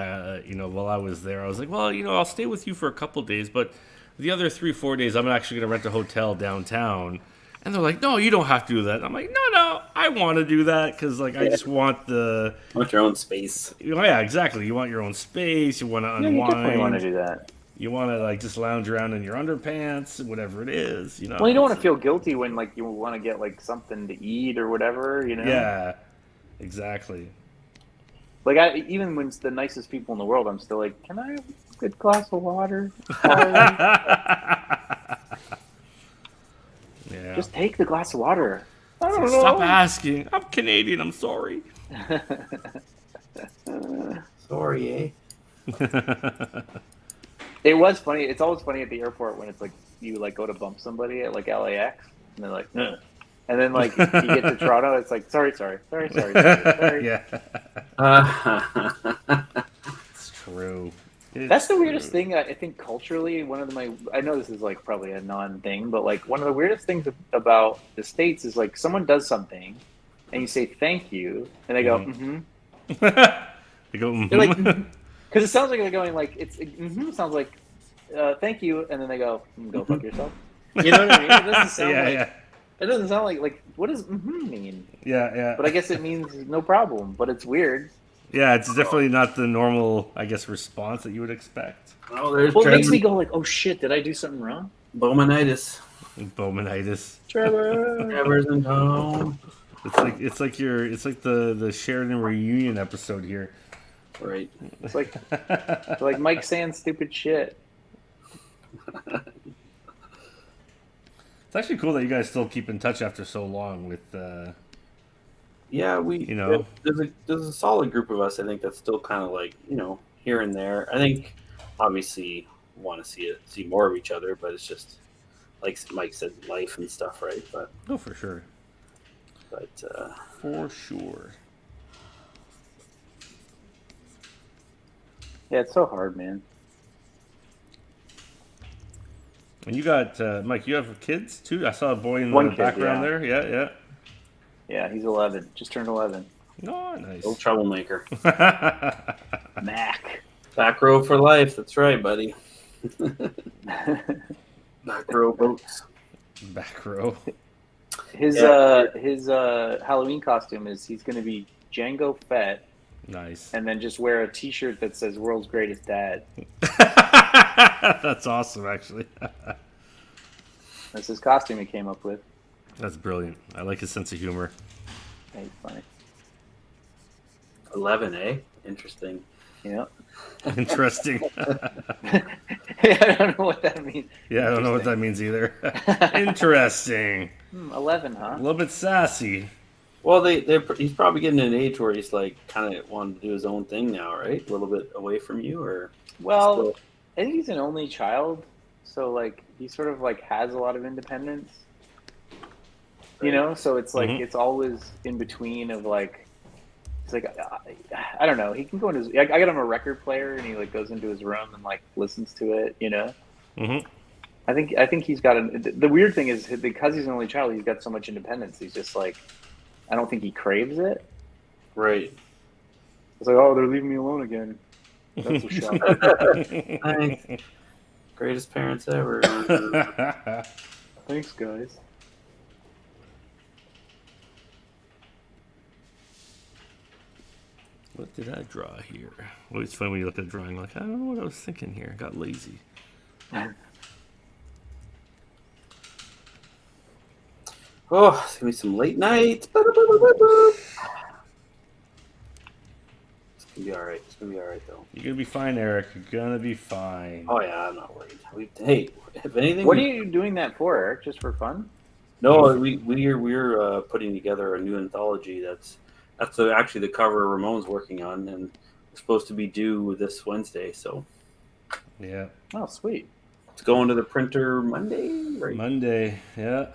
while I was there, I was like, well, I'll stay with you for a couple days, but the other 3-4 days, I'm actually going to rent a hotel downtown. And they're like, no, you don't have to do that. I'm like, no, I want to do that because like I just want the.
You want your own space.
Oh, yeah, exactly. You want your own space. You want to unwind.
You definitely want to do that.
You want to like just lounge around in your underpants, whatever it is.
Well, you don't want to feel guilty when like you want to get like something to eat or whatever.
Yeah, exactly.
Like even when it's the nicest people in the world, I'm still like, can I have a good glass of water?
Yeah.
Just take the glass of water. I don't know.
Stop asking. I'm Canadian. I'm sorry.
Sorry,
It was funny. It's always funny at the airport when it's like you like go to bump somebody at like LAX, and they're like, no. And then like you get to Toronto, it's like sorry.
Yeah. It's true.
That's the weirdest thing. I think culturally, I know this is like probably a non-thing, but like one of the weirdest things about the States is like someone does something, and you say thank you, and they go, mm-hmm.
They go, mm-hmm.
They're like, because it sounds like they're going like sounds like thank you, and then they go fuck yourself. You know what I mean? It doesn't sound It doesn't sound like what does mean?
Yeah.
But I guess it means no problem. But it's weird.
Yeah, it's definitely not the normal, I guess, response that you would expect.
Oh, there's
Well, it makes me go like, oh shit, did I do something wrong?
Bowmanitis.
Trevor's
in home.
It's like the Sheridan reunion episode here.
Right.
It's like Mike saying stupid shit.
It's actually cool that you guys still keep in touch after so long with.
Yeah, there's a solid group of us. I think that's still kind of like here and there. I think obviously want to see more of each other, but it's just like Mike said, life and stuff, right? But
for sure.
But
for sure.
Yeah, it's so hard, man.
And you got Mike. You have kids too. I saw a boy in the background there. Yeah.
Yeah, he's 11. Just turned 11.
Oh, nice.
Little troublemaker.
Mac.
Back row for life. That's right, buddy. Back row boats.
Back row.
His Halloween costume is he's going to be Django Fett.
Nice.
And then just wear a T-shirt that says "World's Greatest Dad."
That's awesome, actually.
That's his costume he came up with.
That's brilliant. I like his sense of humor.
Yeah, he's funny.
11, eh? Interesting.
Yeah.
Interesting.
I don't know what that means.
Yeah, I don't know what that means either. Interesting.
11, huh?
A little bit sassy.
Well, he's probably getting an age where he's like kind of wanting to do his own thing now, right? A little bit away from you, or
well, I think he's an only child, so like he sort of like has a lot of independence. Right. So it's like it's always in between of like it's like I don't know. He can go into I got him a record player, and he like goes into his room and like listens to it.
Mm-hmm.
I think he's got the weird thing is because he's an only child, he's got so much independence. He's just like. I don't think he craves it.
Right.
It's like, oh, they're leaving me alone again. That's a shock.
Thanks. Greatest parents ever.
Thanks, guys.
What did I draw here? Well, it's funny when you look at a drawing, like, I don't know what I was thinking here. I got lazy.
Oh, it's going to be some late nights. It's going to be all right. It's going to be all right, though.
You're going to be fine, Eric. You're going to be fine.
Oh, yeah, I'm not worried. Hey, if anything...
What are you doing that for, Eric? Just for fun?
No, we're putting together a new anthology. That's actually the cover Ramon's working on, and it's supposed to be due this Wednesday, so...
Yeah.
Oh, sweet.
It's going to the printer Monday, right?
Monday, yeah.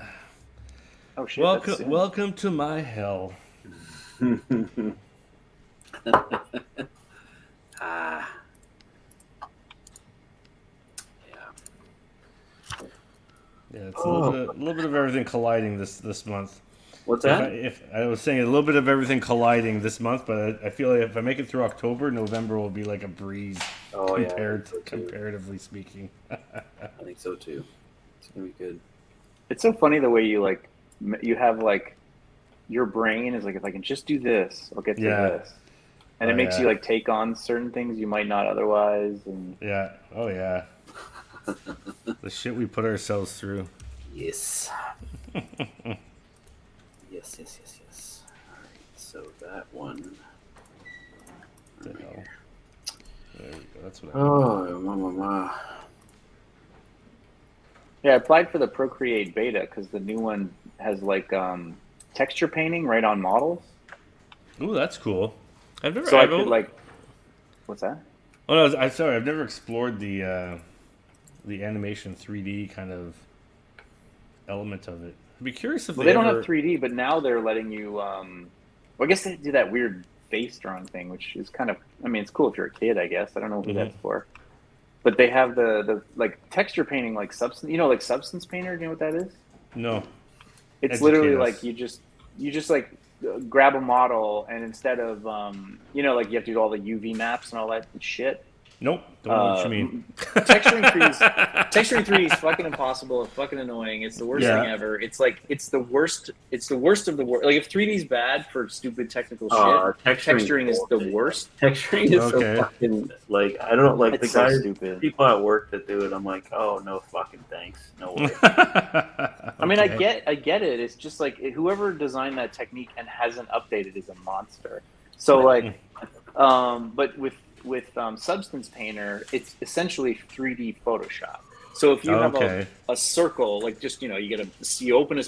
Oh, shit.
Welcome to my hell. Yeah, it's a little bit of everything colliding this month.
What's that?
If I was saying a little bit of everything colliding this month, but I feel like if I make it through October, November will be like a breeze. Comparatively speaking.
I think so too. It's gonna be good.
It's so funny the way you like you have like your brain is like, if I can just do this, I'll get to this. And it makes you like take on certain things you might not otherwise. And
the shit we put ourselves through.
Yes. yes. All right, so that one.
The hell? There we go. That's what.
Yeah, I applied for the Procreate beta because the new one has like texture painting right on models.
Ooh, that's cool. I've never.
So I could like. What's that?
Oh no, I'm sorry. I've never explored the animation 3D kind of element of it. I'd be curious if
they don't have 3D, but now they're letting you. Well, I guess they do that weird face drawing thing, which is kind of. I mean, it's cool if you're a kid, I guess. I don't know who that's for. But they have the like texture painting, like substance. You know, like Substance Painter. Do you know what that is?
No.
It's literally like you just like grab a model, and instead of you know, like you have to do all the UV maps and all that shit.
Nope. Don't know what you mean.
Texturing 3D is fucking impossible. It's fucking annoying. It's the worst thing ever. It's like it's the worst. It's the worst of the worst. Like if 3D is bad for stupid technical shit, texturing is the worst.
Texturing is so fucking like I don't like
it's
the guys.
Stupid.
People at work that do it. I'm like, oh no, fucking thanks, no way.
I mean, I get it. It's just like whoever designed that technique and hasn't updated is a monster. So like, but with Substance Painter, it's essentially 3D Photoshop. So if you have a circle, like just, you know, you open a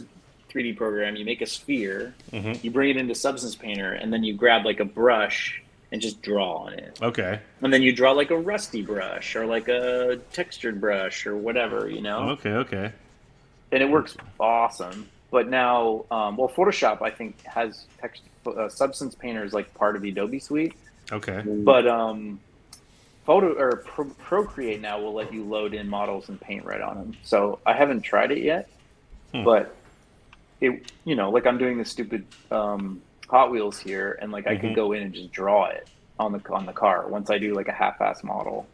3D program, you make a sphere, you bring it into Substance Painter, and then you grab like a brush and just draw on it.
Okay.
And then you draw like a rusty brush or like a textured brush or whatever, you know?
Okay.
And it works awesome. But now, Photoshop, I think, has Substance Painter is like part of the Adobe suite.
Okay.
But Procreate now will let you load in models and paint right on them. So I haven't tried it yet, but it, you know, like I'm doing this stupid Hot Wheels here, and like I could go in and just draw it on the car once I do like a half-ass model.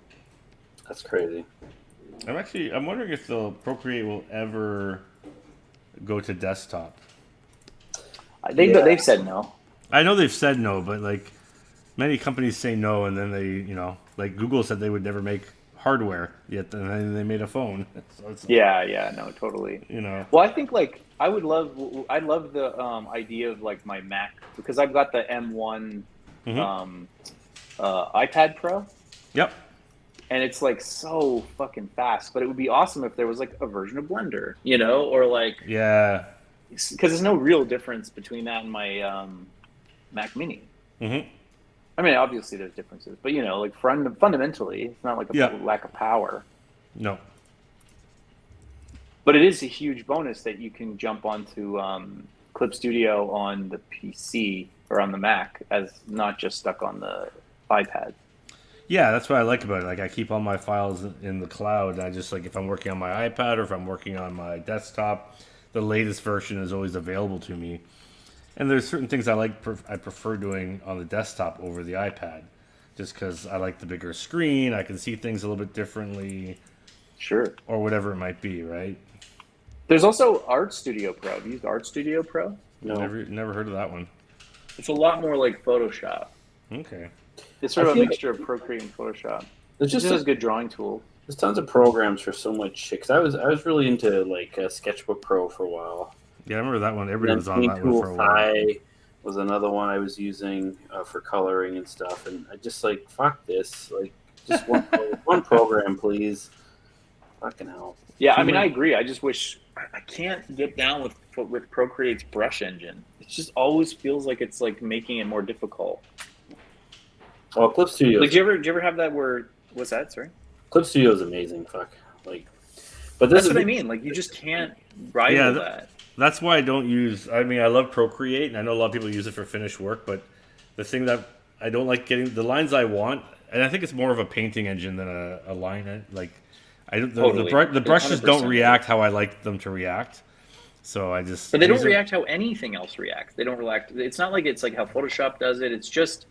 That's crazy.
I'm wondering if the Procreate will ever go to desktop.
They've said no.
I know they've said no, but like. Many companies say no, and then they, you know, like Google said they would never make hardware, yet and then they made a phone. So it's
no, totally.
You know.
Well, I think like I'd love the idea of like my Mac, because I've got the M1 iPad Pro.
Yep.
And it's like so fucking fast, but it would be awesome if there was like a version of Blender, you know, or like because there's no real difference between that and my Mac Mini. I mean, obviously there's differences, but you know, like fundamentally, it's not like a lack of power.
No.
But it is a huge bonus that you can jump onto Clip Studio on the PC or on the Mac, as not just stuck on the iPad.
Yeah, that's what I like about it. Like I keep all my files in the cloud. I just like if I'm working on my iPad or if I'm working on my desktop, the latest version is always available to me. And there's certain things I prefer doing on the desktop over the iPad, just because I like the bigger screen. I can see things a little bit differently.
Sure.
Or whatever it might be, right?
There's also Art Studio Pro. Have you used Art Studio Pro?
No. Never heard of that one.
It's a lot more like Photoshop.
Okay.
It's sort of a mixture of Procreate and Photoshop. It just has good drawing tools.
There's tons of programs for so much shit. Cause I was really into like Sketchbook Pro for a while.
Yeah, I remember that one. Everybody was on that one for a while.
Was another one I was using for coloring and stuff, and I just like fuck this, like just one program, please. Fucking hell.
Yeah, I mean, I agree. I just wish I can't get down with Procreate's brush engine. It just always feels like it's like making it more difficult.
Oh, Clip Studio.
Like, do you ever have that where? What's that? Sorry.
Clip Studio is amazing. Fuck. Like,
but that's what I mean. Like, you just can't rival that.
That's why I don't use. I mean, I love Procreate, and I know a lot of people use it for finished work. But the thing that I don't like getting the lines I want, and I think it's more of a painting engine than a line. Like, the brushes don't react how I like them to react. So I just.
But they don't react how anything else reacts. They don't react. It's not like it's like how Photoshop does it. It's just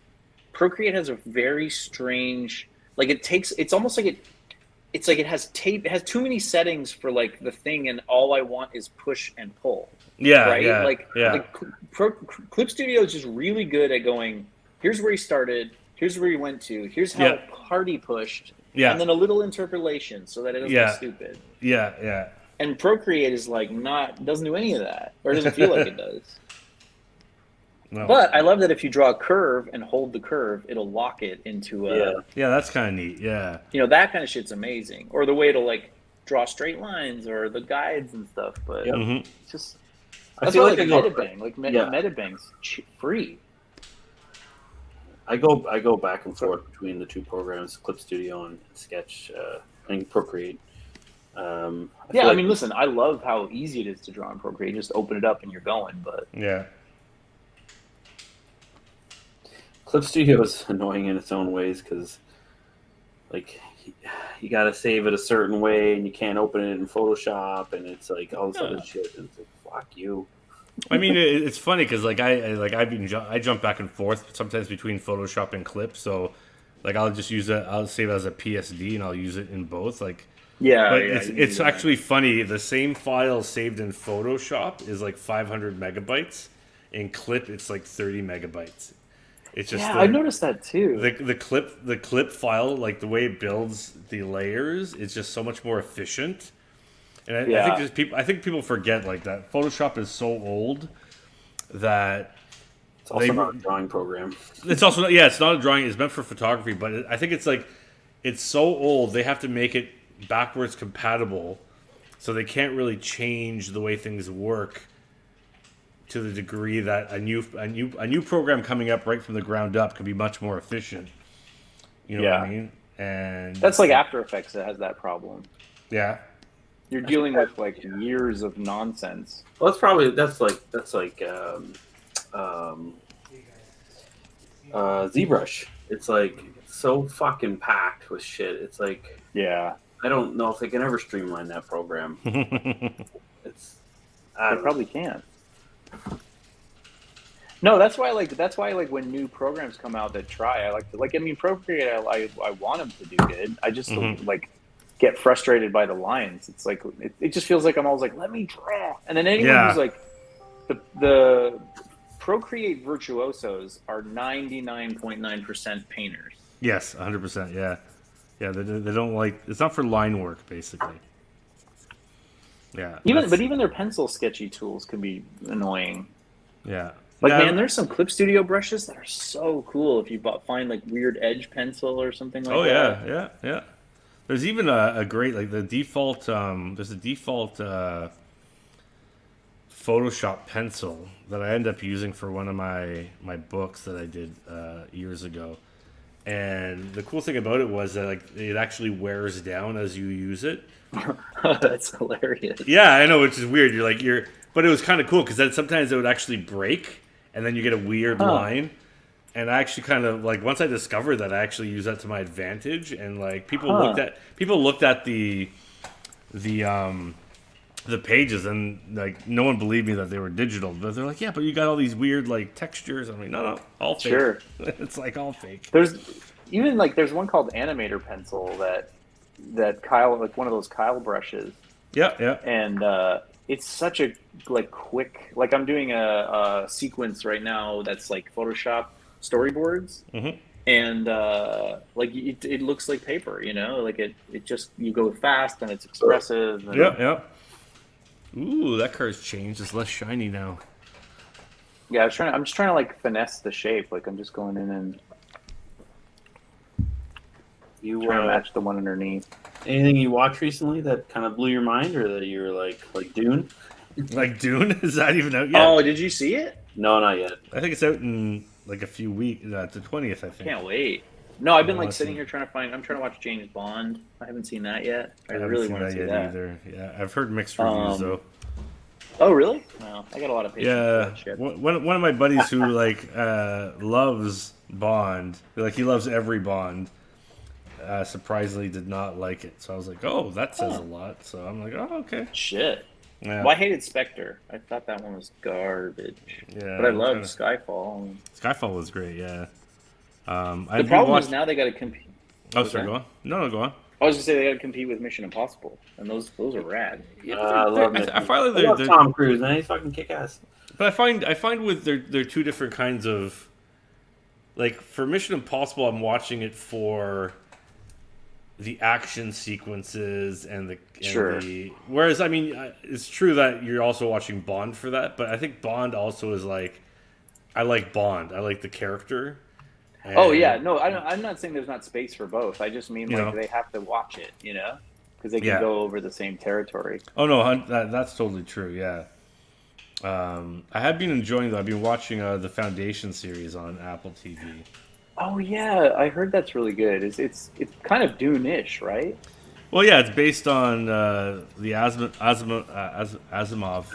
Procreate has a very strange. Like it's almost like it's like it has tape. It has too many settings for like the thing, and all I want is push and pull.
Yeah,
right.
yeah,
like Clip Studio is just really good at going. Here's where he started. Here's where he went to. Here's how hard he pushed.
Yeah.
And then a little interpolation so that it doesn't look stupid.
Yeah, yeah.
And Procreate is like doesn't do any of that, or it doesn't feel like it does. No. But I love that if you draw a curve and hold the curve, it'll lock it into a...
Yeah, that's kind of neat, yeah.
You know, that kind of shit's amazing. Or the way to, like, draw straight lines or the guides and stuff. But it's just... I feel like Metabang. Like, Metabang's free.
I go back and forth between the two programs, Clip Studio and Sketch, and Procreate. I
mean, listen, I love how easy it is to draw in Procreate. Just open it up and you're going, but...
Yeah.
Clip Studio is annoying in its own ways because, like, you got to save it a certain way and you can't open it in Photoshop, and it's like all this other shit. And it's like, fuck you.
I mean, it's funny because I jump back and forth sometimes between Photoshop and Clip. So, like, I'll just use it. I'll save it as a PSD and I'll use it in both. Like, it's actually funny. The same file saved in Photoshop is like 500 megabytes. In Clip, it's like 30 megabytes. It's just
I've noticed that too.
The clip file, like the way it builds the layers, is just so much more efficient. And I think people forget like that Photoshop is so old that
it's also not a drawing program.
It's also it's not a drawing. It's meant for photography, but I think it's so old they have to make it backwards compatible, so they can't really change the way things work to the degree that a new program coming up right from the ground up can be much more efficient. You know what I mean? And
that's like After Effects that has that problem.
Yeah.
You're dealing with like years of nonsense.
Well, that's like ZBrush. It's like so fucking packed with shit. It's like I don't know if they can ever streamline that program.
They probably can't. No, that's why when new programs come out that try, I like to I mean Procreate. I want them to do good. I just like get frustrated by the lines. It's like it just feels like I'm always like, let me draw, and then anyone who's like the Procreate virtuosos are 99.9% painters.
Yes, 100%. Yeah. They don't like, it's not for line work basically. Yeah.
Even their pencil sketchy tools can be annoying.
Yeah.
Man, there's some Clip Studio brushes that are so cool if you find like weird edge pencil or something like that.
Yeah. There's even a great there's a default Photoshop pencil that I end up using for one of my books that I did years ago. And the cool thing about it was that it actually wears down as you use it.
That's hilarious.
Yeah, I know, which is weird. But it was kind of cool because then sometimes it would actually break, and then you get a weird line. And I actually kind of once I discovered that, I actually use that to my advantage. And people looked at the pages, and no one believed me that they were digital. But they're like, yeah, but you got all these weird textures. I'm like, no, all fake.
Sure.
It's all fake.
There's one called Animator pencil that Kyle, one of those Kyle brushes.
Yeah.
And it's such a quick. I'm doing a sequence right now that's Photoshop storyboards, and it looks like paper. It just, you go fast and it's expressive. And,
yeah. Ooh, that car's changed. It's less shiny now.
Yeah, I'm just trying to finesse the shape. I'm just going in and trying to match the one underneath.
Anything you watched recently that kind of blew your mind, or that you were like Dune?
Like Dune? Is that even out yet?
Oh, did you see it?
No, not yet.
I think it's out in a few weeks. The 20th, I think.
Can't wait. No, I've been sitting here trying to watch James Bond. I haven't seen that yet. I really want to see that
either. Yeah, I've heard mixed reviews though.
Oh, really? No, I got a lot of patience.
Yeah,
for that shit.
One of my buddies who loves Bond, he loves every Bond. Surprisingly, did not like it. So I was like, oh, that says a lot. So I'm like, oh, okay.
Shit.
Yeah.
Well, I hated Spectre. I thought that one was garbage.
Yeah,
but I loved Skyfall.
Skyfall was great. Yeah.
The problem is now they got to compete.
Oh, sorry. Go on. No, go on.
I was gonna say they got to compete with Mission Impossible, and those are rad.
I love it.
I find
I love Tom Cruise, man. He's fucking kick ass.
But I find with they're two different kinds of, like, for Mission Impossible, I'm watching it for the action sequences and the whereas I mean it's true that you're also watching Bond for that, but I think Bond also is like, I like Bond, I like the character.
And, I'm not saying there's not space for both. I just mean like they have to watch it, because they can go over the same territory.
Oh no, that's totally true. Yeah. I have been enjoying that. I've been watching the Foundation series on Apple TV.
Oh yeah, I heard that's really good. It's kind of Dune-ish, right?
Well, yeah, it's based on the Asimov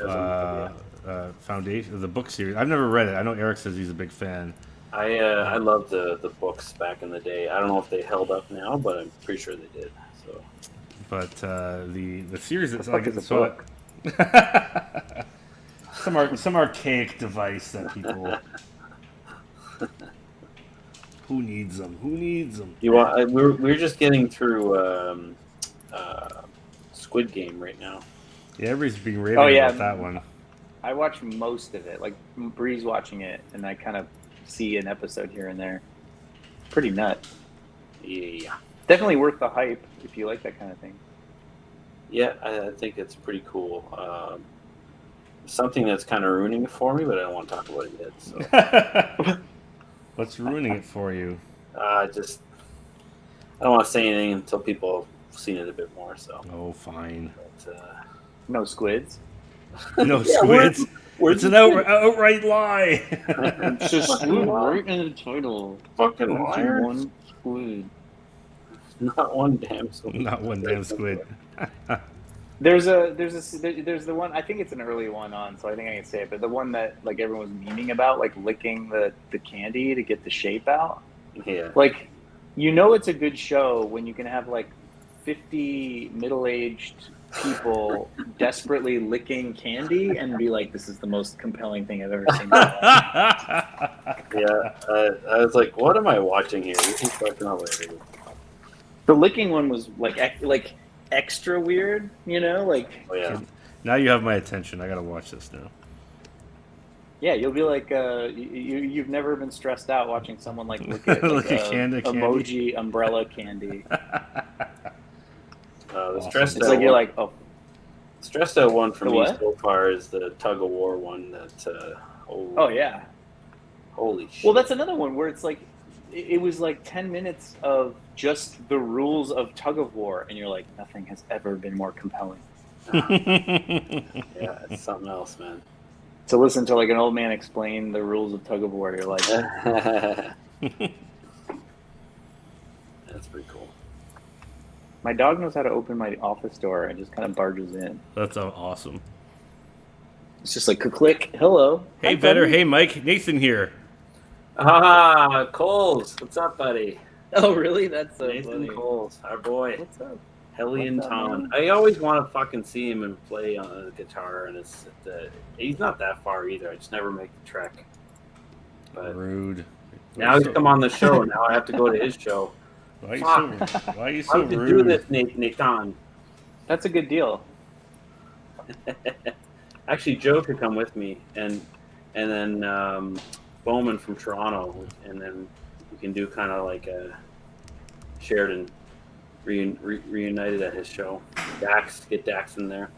Foundation, the book series. I've never read it. I know Eric says he's a big fan.
I loved the books back in the day. I don't know if they held up now, but I'm pretty sure they did. So,
but the series is
like a book.
Some archaic device that people. Who needs them?
We're just getting through Squid Game right now.
Yeah, everybody's being raving about that one.
I watched most of it. Like Bree's watching it, and I kind of see an episode here and there. Pretty nuts.
Yeah.
Definitely worth the hype if you like that kind of thing.
Yeah, I think it's pretty cool. Something that's kind of ruining it for me, but I don't want to talk about it yet. So.
What's ruining it for you?
I don't want to say anything until people have seen it a bit more. So.
Oh, fine.
But, no squids.
No squids. It's an outright lie.
It's just right in the title.
Fucking liar.
One squid.
Not one damn squid.
Not one damn squid.
There's the one, I think it's an early one on, so I think I can say it, but the one that like everyone was memeing about, like licking the candy to get the shape out.
Yeah.
Like, it's a good show when you can have like 50 middle-aged people desperately licking candy and be like, this is the most compelling thing I've ever seen.
Yeah, I was like, what am I watching here? This is fucking hilarious.
The licking one was like extra weird, like.
Oh yeah.
Now you have my attention. I gotta watch this now.
Yeah, you'll be like, you've never been stressed out watching someone like look at
candy.
Emoji umbrella candy.
The stressed
it's
out
like
one,
you're like, oh.
Stressed out one for
The
me
what?
so far is the tug of war one. That
oh yeah.
Holy shit.
Well, that's another one where it's like, it was like 10 minutes of just the rules of tug of war, and you're like, nothing has ever been more compelling.
Yeah, it's something else, man.
To listen to like an old man explain the rules of tug of war, you're like,
that's pretty cool.
My dog knows how to open my office door and just kind of barges in.
That's awesome.
It's just like, click, hello.
Hey, Vedder. Hey, Mike. Nathan here.
Coles. What's up, buddy?
Oh, really? That's so
Nathan
funny.
Coles, our boy.
What's up?
Hellion
What's up,
Tom.
man?
I always want to fucking see him and play on a guitar, and he's not that far either. I just never make the trek. But
Rude.
now he's come on the show. Now I have to go to his show.
Why are you so
How did you do
rude?
this, Nathan?
That's a good deal.
Actually, Joe could come with me, and then Bowman from Toronto, and then we can do kind of like a Sheridan reunited at his show. Get Dax in there.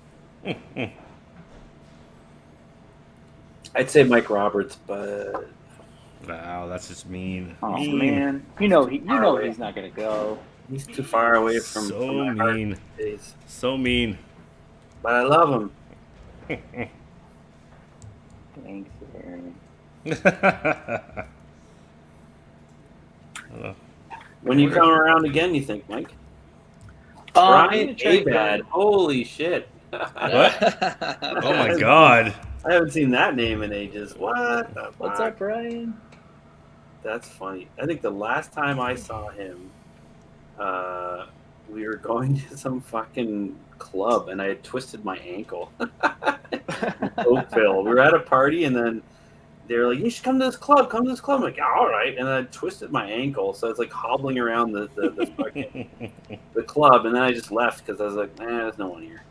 I'd say Mike Roberts, but
wow, that's just mean.
Oh
mean.
man, he's not gonna go.
He's too far away from.
So
from my
mean.
heart days.
So mean.
But I love him.
Thanks, Aaron.
When you come around again, you think, Mike?
I'm
Brian
gonna check
Abad. Holy shit.
What? Oh my god.
I haven't seen that name in ages. What the
What's
fuck?
up, Brian?
That's funny. I think the last time I saw him, we were going to some fucking club, and I had twisted my ankle. Oakville. We were at a party, and then they're like, you should come to this club. Come to this club. I'm like, all right. And I twisted my ankle, so it's like hobbling around the club, and then I just left because I was like, there's no one here.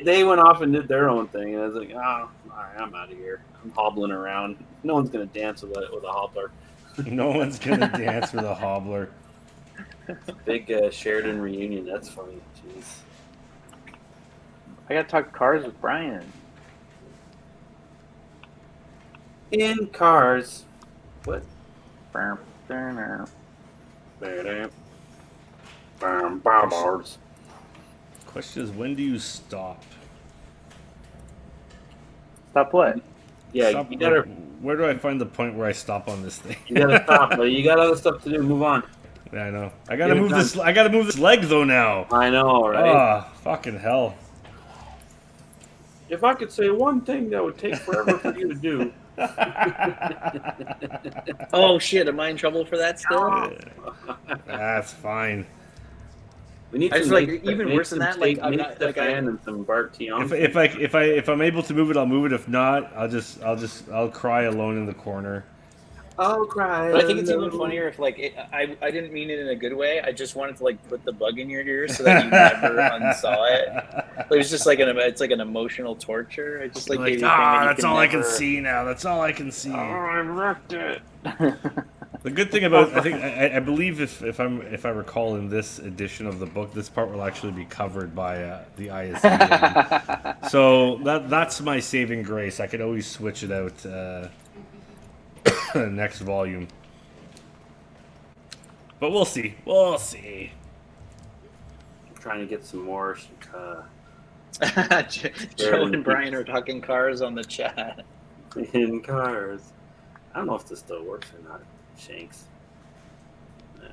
they went off and did their own thing, and I was like, oh, all right, I'm out of here. I'm hobbling around. No one's gonna dance with a hobbler.
No one's gonna dance with a hobbler.
Big Sheridan reunion. That's funny. Jeez.
I gotta talk cars with Brian.
In cars. What?
Question is, when do you stop?
Stop what?
Yeah,
Stop,
you gotta.
Where do I find the point where I stop on this thing?
You gotta stop, but you got other stuff to do. Move on.
Yeah, I know. I gotta move this. I gotta move this leg though now.
I know, right?
Ah, fucking hell.
If I could say one thing that would take forever for you to do.
Oh shit! Am I in trouble for that still?
That's fine.
We need
I just even worse than that. Like I'm not like
and some Bart Tion.
If I'm able to move it, I'll move it. If not, I'll cry alone in the corner.
I'll cry.
But I think it's even funnier if I didn't mean it in a good way. I just wanted to put the bug in your ear so that you never unsaw it. It was just it's like an emotional torture. I just
that's all I can see now. That's all I can see.
Oh, I wrecked it.
The good thing about I believe if I recall in this edition of the book, this part will actually be covered by the ISE. So that's my saving grace. I could always switch it out next volume. But we'll see. We'll see.
I'm trying to get some more.
Joe and Brian are talking cars on the chat.
In cars. I don't know if this still works or not. Shanks. No.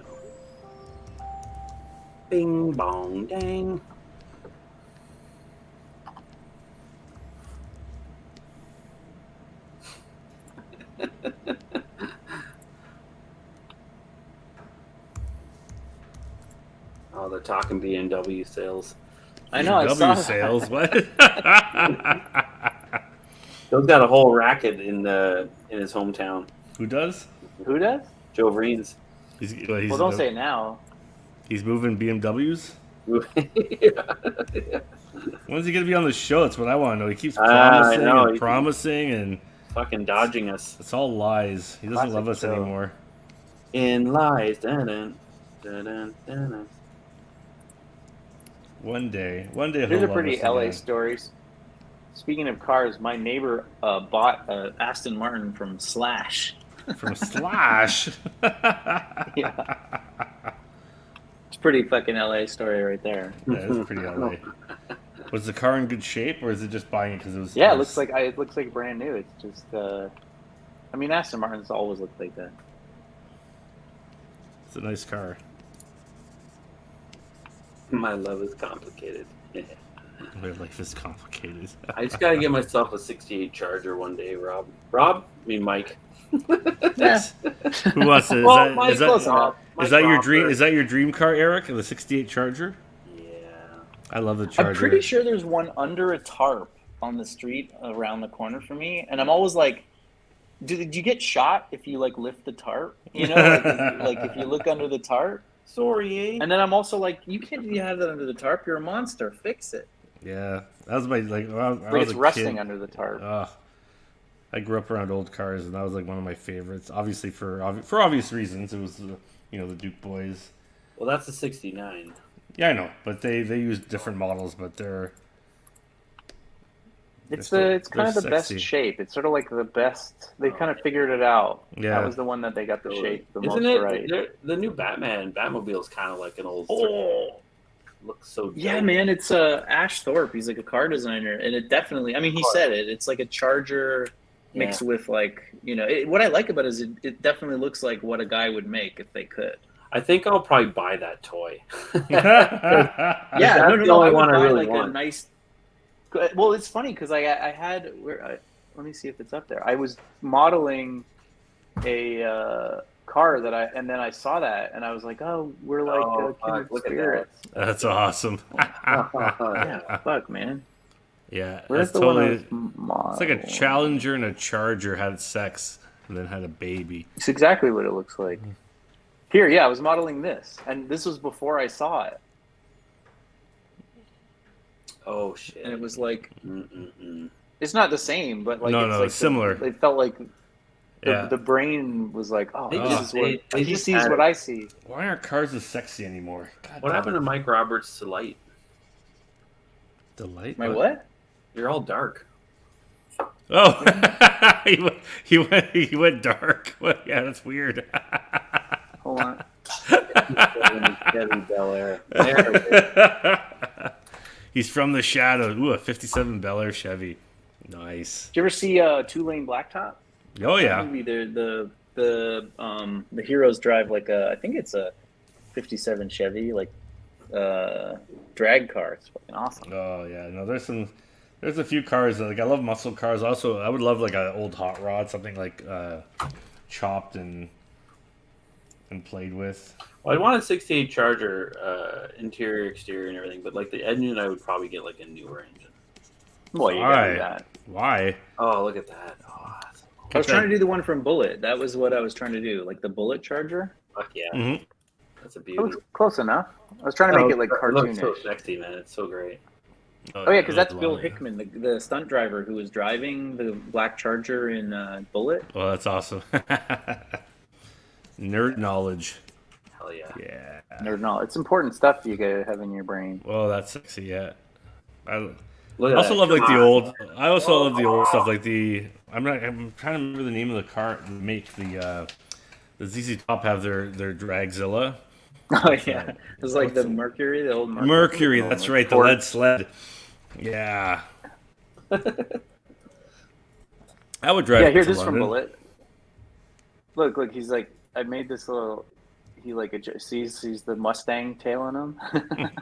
Bing bong dang. Oh, they're talking BMW sales.
I know. BMW
sales. What?
Joe's got a whole racket in his hometown.
Who does?
Who does?
Joe Vreens.
Well, don't say it now.
He's moving BMWs?
Yeah.
When's he going to be on the show? That's what I want to know. He keeps promising and
fucking dodging us.
It's all lies. He doesn't love us anymore.
In lies. Dun, dun, dun, dun.
One day
Here's a pretty LA stories. Speaking of cars, my neighbor bought an Aston Martin from Slash.
From Slash?
Yeah. It's pretty fucking LA story right there.
Yeah, it's pretty LA. Was the car in good shape, or is it just buying it because it was?
Yeah, it looks like brand new. It's just, I mean, Aston Martins always look like that.
It's a nice car.
My love is complicated.
My life is complicated.
I just gotta get myself a '68 Charger one day, Rob. Mike.
Yes. Who wants it? Is that your dream? Is that your dream car, Eric? The '68 Charger?
Yeah.
I love the Charger.
I'm pretty sure there's one under a tarp on the street around the corner from me, and I'm always like, did you get shot if you lift the tarp? You know, like if you look under the tarp.
Sorry.
And then I'm also like, you can't have that under the tarp. You're a monster. Fix it.
Yeah, that was my
it's rusting under the tarp.
I grew up around old cars, and that was one of my favorites. Obviously, for obvious reasons, it was the Duke Boys.
Well, that's a '69.
Yeah, I know, but they use different models, but they're.
It's kind of the best shape. It's sort of like the best. They kind of figured it out.
Yeah,
that was the one that they got the shape the most right.
The new Batmobile is kind of like an old.
Oh.
Looks so dope.
Yeah, man, it's Ash Thorpe. He's like a car designer, and it definitely. I mean, he said it. It's like a Charger mixed with what I like about it is it definitely looks like what a guy would make if they could.
I think I'll probably buy that toy.
Yeah, no. I would buy a nice. Well, it's funny because I had let me see if it's up there. I was modeling a car and then I saw that and I was like, oh, we're like kindred spirits.
That's awesome.
Yeah, fuck, man.
Yeah,
Where's
that's
the one
totally.
of model?
It's like a Challenger and a Charger had sex and then had a baby.
It's exactly what it looks like. Here, yeah, I was modeling this, and this was before I saw it.
Oh shit!
And it was like, it's not the same, but like
No,
it's
similar.
It felt like the brain was like, oh,
This
is what he just sees what I see.
Why aren't cars as sexy anymore? God,
what happened to Mike Roberts' Delight?
Delight?
My what?
You're all dark.
Oh, he went dark. Yeah, that's weird.
Hold on.
Chevy Bel Air.
He's from the shadow. Ooh, a '57 Bel Air Chevy. Nice.
Did you ever see Two-Lane Blacktop?
Oh yeah.
Movie, the heroes drive like I think it's a '57 Chevy, like drag car. It's fucking awesome.
Oh yeah. No, there's a few cars that, like, I love muscle cars. Also, I would love like an old hot rod, something like chopped and played with.
Well, I want a '68 Charger, interior, exterior, and everything, but like the engine, I would probably get like a newer engine.
Well, you gotta do that.
Why?
Oh, look at that! Oh,
I was trying to do the one from Bullet. That was what I was trying to do, like the Bullet Charger.
fuck yeah!
Mm-hmm.
That's a
That
beauty.
was close enough. I was trying to make it like
It looks
cartoonish.
so sexy, man. It's so great.
Oh yeah, because that's Bill Hickman, the stunt driver who was driving the black Charger in Bullet.
Well, that's awesome. Nerd knowledge.
Hell yeah!
Yeah.
Nerd knowledge. It's important stuff you gotta have in your brain.
Well, that's sexy. Yeah. I
Look at
also
that.
love like
Come
the
on.
old. I also love the old stuff, like the. I'm trying to remember the name of the car. Make the ZZ Top have their Dragzilla.
Oh yeah, it's like the Mercury, the old Mercury.
Mercury, that's right, the lead sled. Yeah. I would drive.
Yeah,
it
here's
to
this from
London.
Bullet. Look, he's like, I made this little. He like sees the Mustang tailing him.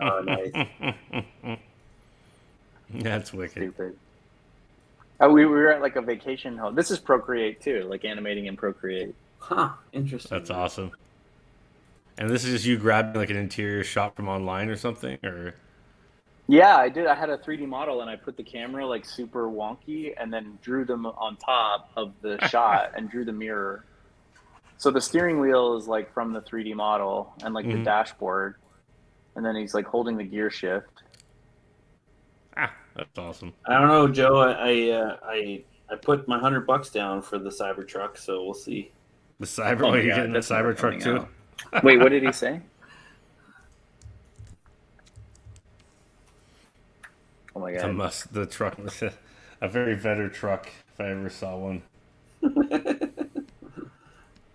Oh, nice.
That's wicked.
Stupid. We were at like a vacation home. This is Procreate too, like animating in Procreate.
Huh? Interesting.
That's awesome. And this is just you grabbing like an interior shot from online or something, or?
Yeah, I did. I had a 3D model and I put the camera like super wonky and then drew them on top of the shot and drew the mirror. So the steering wheel is like from the 3D model and like the dashboard, and then he's like holding the gear shift.
Ah, that's awesome.
I don't know, Joe. I put my $100 down for the Cybertruck, so we'll see.
The Cyber,
Oh my
you're
God,
getting the
that's never
Cybertruck
coming
too?
out. Wait, what did he say? Oh my God.
The truck, a very Vedder truck, if I ever saw one.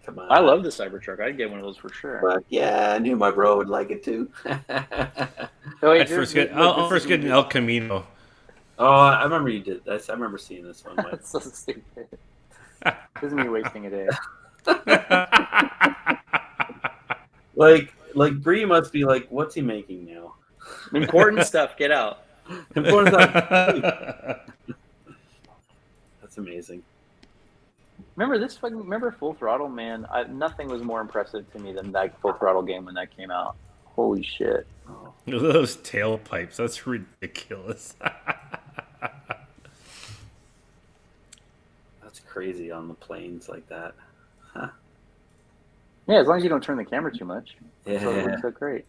Come on.
I love the Cybertruck. I'd get one of those for sure.
But yeah, I knew my bro would like it too.
Oh, wait,
I'll first get an El Camino.
Oh, I remember you did this. I remember seeing this one. Mike.
That's so stupid. This is me wasting a day.
Like Bree must be like, what's he making now?
Important stuff. Get out.
Important stuff. That's amazing.
Remember Full Throttle, man? Nothing was more impressive to me than that Full Throttle game when that came out. Holy shit.
Oh.
Look at those tailpipes. That's ridiculous.
That's crazy on the planes like that. Huh.
Yeah, as long as you don't turn the camera too much.
Yeah.
So it looks so great.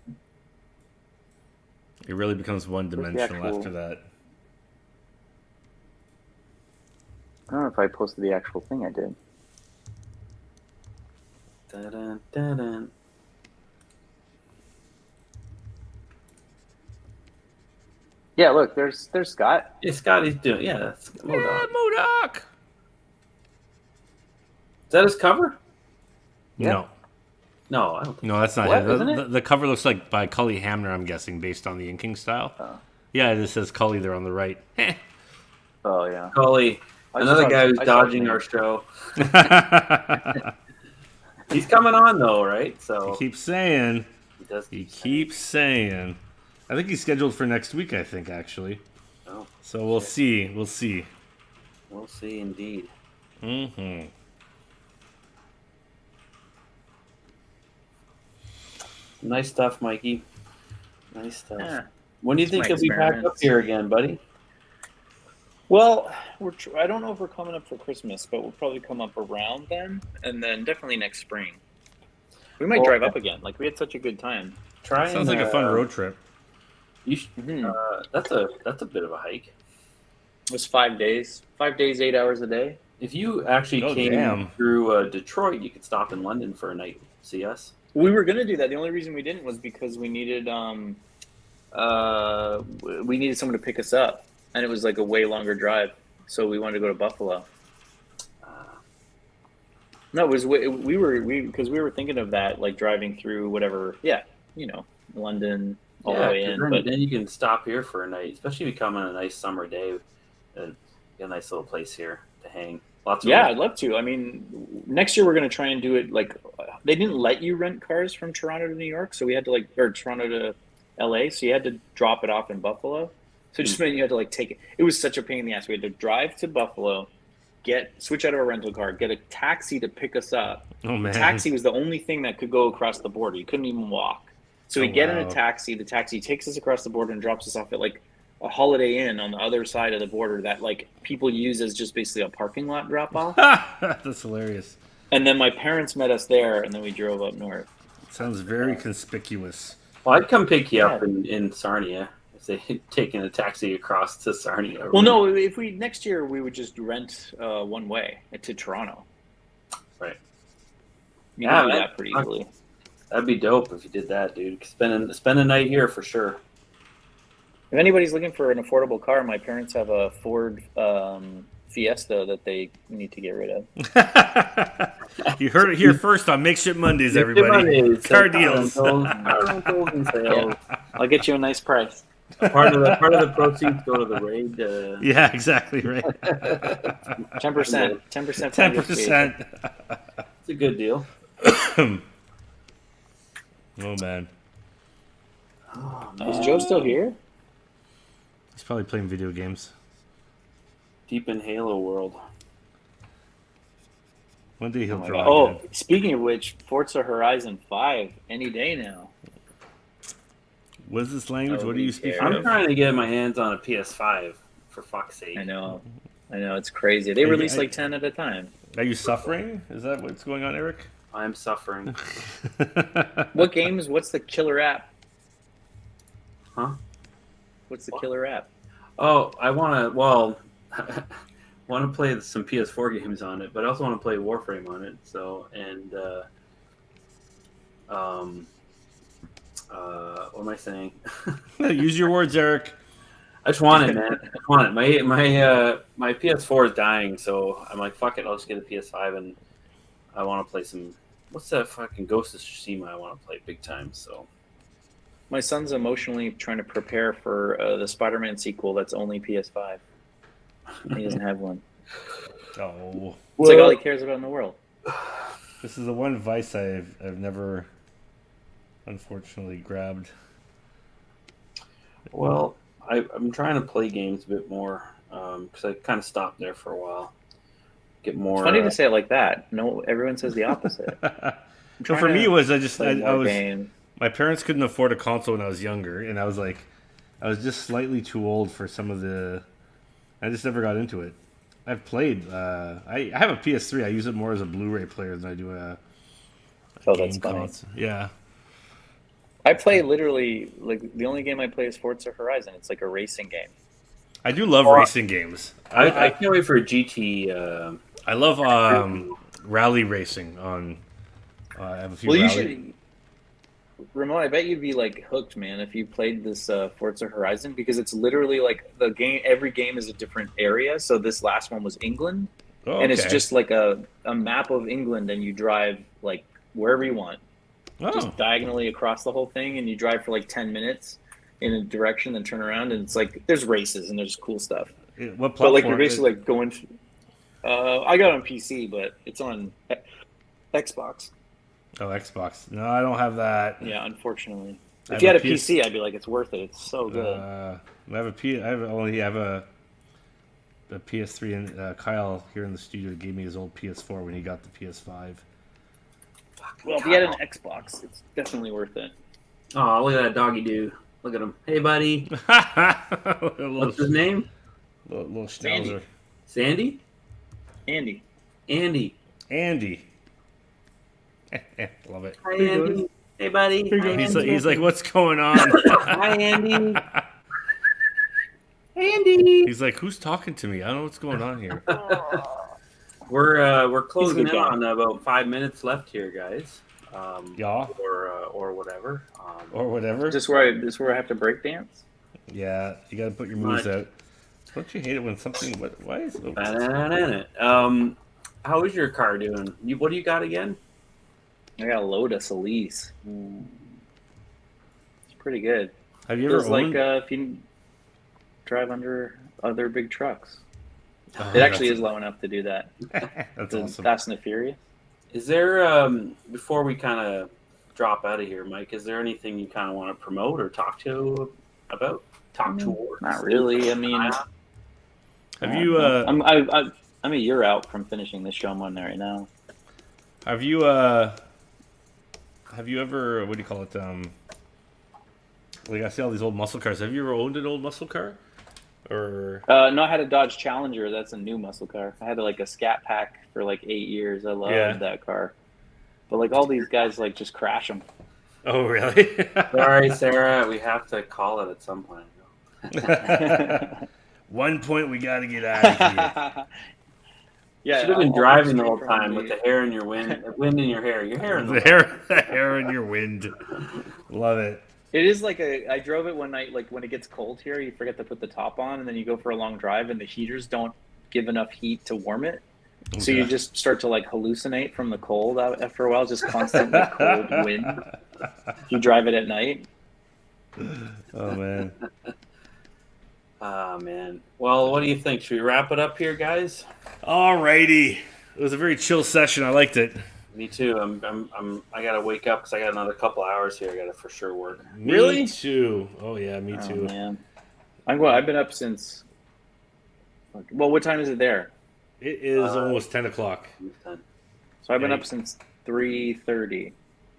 It really becomes one-dimensional
actual-
after that.
I don't know if I posted the actual thing I did.
Dun, dun, dun.
Yeah, look, there's Scott.
Yeah, Scotty's doing. Yeah, that's
Yeah,
Modoc.
Modoc!
Is that his cover?
Yeah.
No.
No, I don't think.
No, that's not
What,
him.
isn't it?
The cover looks like by Cully Hamner, I'm guessing, based on the inking style.
Oh.
Yeah, it says Cully there on the right.
Oh yeah.
Cully, another guy who's
I saw
dodging
his
our
name.
show. He's coming on though, right? So
He keeps saying.
he does.
He keeps saying. I think he's scheduled for next week, I think, actually.
Oh,
So we'll see. We'll see.
we'll see indeed.
Mm-hmm.
Nice stuff, Mikey. Nice stuff.
Yeah.
When do you
It's
think
my
you'll be back up
experiments.
here again, buddy?
Well, I don't know if we're coming up for Christmas, but we'll probably come up around then, and then definitely next spring. We might drive up again. Like, we had such a good time.
Sounds like a fun road trip.
You should, that's a bit of a hike.
It was 5 days. 5 days, 8 hours a day.
If you actually came through Detroit, you could stop in London for a night. See us.
We were gonna do that. The only reason we didn't was because we needed someone to pick us up, and it was like a way longer drive. So we wanted to go to Buffalo. No, it was we were thinking of that, like driving through whatever. Yeah, London all the way in.
But then you can stop here for a night, especially if you come on a nice summer day. A nice little place here to hang.
I'd love to. I mean, next year we're going to try and do it like they didn't let you rent cars from Toronto to New York, so we had to or Toronto to LA, so you had to drop it off in Buffalo. So it just meant you had to take it. It was such a pain in the ass. We had to drive to Buffalo, switch out of a rental car, get a taxi to pick us up.
Oh man!
The taxi was the only thing that could go across the border. You couldn't even walk. So we get in a taxi. The taxi takes us across the border and drops us off at a Holiday Inn on the other side of the border that people use as just basically a parking lot drop off.
That's hilarious.
And then my parents met us there, and then we drove up north.
Sounds very conspicuous.
Well, I'd come pick you up in Sarnia if they had taken a taxi across to Sarnia.
Well, no, if next year we would just rent one way to Toronto.
Right.
You can do that pretty easily.
That'd be dope if you did that, dude. Spend a night here for sure.
If anybody's looking for an affordable car, my parents have a Ford Fiesta that they need to get rid of.
You heard it here first on Make Shit Mondays, everybody. Car deals.
Yeah. I'll get you a nice price.
Part of the proceeds go to the raid.
Yeah, exactly right.
10%. 10%.
10%.
It's a good deal.
Oh man.
Is Joe still here?
He's probably playing video games.
Deep in Halo world.
One day he'll draw again.
Speaking of which, Forza Horizon 5 any day now.
What is this language? What do you speak?
I'm trying to get my hands on a PS5 for fuck's sake.
I know, it's crazy. They release 10 at a time.
Are you suffering? Is that what's going on, Eric?
I'm suffering.
What's the killer app?
Huh?
What's the killer app?
Oh, I want to play some PS4 games on it, but I also want to play Warframe on it. So, and what am I saying?
Use your words, Eric.
I just want it, man. I want it. My PS4 is dying, so I'm like, fuck it. I'll just get a PS5, and I want to play some. What's that fucking Ghost of Tsushima? I want to play big time. So.
My son's emotionally trying to prepare for the Spider-Man sequel that's only PS5. He doesn't have one.
Oh.
It's all he cares about in the world.
This is the one vice I've never, unfortunately, grabbed.
Well, I'm trying to play games a bit more because I kind of stopped there for a while. Get more.
It's funny to say it like that. No, everyone says the opposite.
So for me, it was I was.
Games.
My parents couldn't afford a console when I was younger, and I was just slightly too old for some of the. I just never got into it. I've played. I have a PS3. I use it more as a Blu-ray player than I do a
game console.
Yeah.
I play literally the only game I play is Forza Horizon. It's like a racing game.
I do love racing games.
I can't wait for a GT.
I love rally racing on. I have a few.
You should. Ramon, I bet you'd be hooked, man, if you played this Forza Horizon, because it's literally the game. Every game is a different area. So this last one was England, and it's just a map of England, and you drive wherever you want, just diagonally across the whole thing, and you drive for 10 minutes in a direction, then turn around, and it's there's races and there's cool stuff.
What platform?
But you're basically going. I got it on PC, but it's on Xbox.
Oh, Xbox. No, I don't have that.
Yeah, unfortunately. If you had a PC, I'd be like, it's worth it. It's so good.
I only have a PS3, and Kyle here in the studio gave me his old PS4 when he got the PS5.
Well, if you had an Xbox, it's definitely worth it.
Oh, look at that doggy dude. Look at him. Hey, buddy. What's his name?
Little schnauzer.
Sandy?
Andy.
Andy.
Love it.
Hi, Andy. Hey, buddy. Hi,
He's like, what's going on?
Hi, Andy. Andy.
He's like, who's talking to me? I don't know what's going on here.
We're closing in on about 5 minutes left here, guys.
Yeah.
Or whatever.
Or whatever.
This where I have to break dance?
Yeah, you got to put your moves out. Don't you hate it when something? Why is it?
How is your car doing? What do you got again?
I got a Lotus Elise. It's pretty good.
Have you ever owned?
Like if you drive under other big trucks. It actually is low enough to do that.
That's awesome.
Fast and the Furious.
Is there before we kind of drop out of here, Mike? Is there anything you kind of want to promote or talk about? Towards?
Not really. I mean,
have you?
I'm a year out from finishing this show I'm on there right now.
Have you? Have you ever? What do you call it? Like I see all these old muscle cars. Have you ever owned an old muscle car? Or
no, I had a Dodge Challenger. That's a new muscle car. I had like a Scat Pack for like 8 years. I loved that car. But like all these guys like just crash them.
Oh really?
Sorry, Sarah. We have to call it at some point.
One point we got to get out of here.
Yeah, should have been driving the whole time with the hair in your wind in your hair. Your hair in
the hair in your wind. Love it.
It is like I drove it one night, like when it gets cold here, you forget to put the top on, and then you go for a long drive, and the heaters don't give enough heat to warm it. Okay. So you just start to like hallucinate from the cold after a while, just constantly cold wind. You drive it at night.
Oh, man.
Oh, man. Well, what do you think? Should we wrap it up here, guys?
All righty. It was a very chill session. I liked it.
Me too. I gotta wake up because I got another couple hours here. I gotta for sure work.
Me too. Oh yeah, me too.
Man. I've been up since. Well, what time is it there?
It is almost 10 o'clock.
So I've been up since 3:30.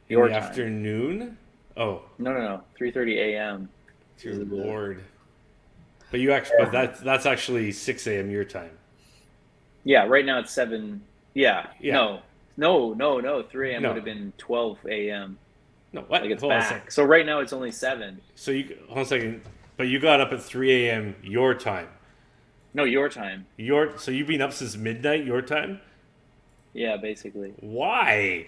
Your time. Afternoon? Oh.
No. 3:30 a.m.
Dear Lord. But you actually, but that's actually 6 a.m. your time.
Yeah, right now it's 7. Yeah. No. 3 a.m. would have been 12 a.m.
No, what?
Like it's back. So right now it's only 7.
So hold on a second. But you got up at 3 a.m. your time.
No, your time.
So you've been up since midnight your time?
Yeah, basically.
Why?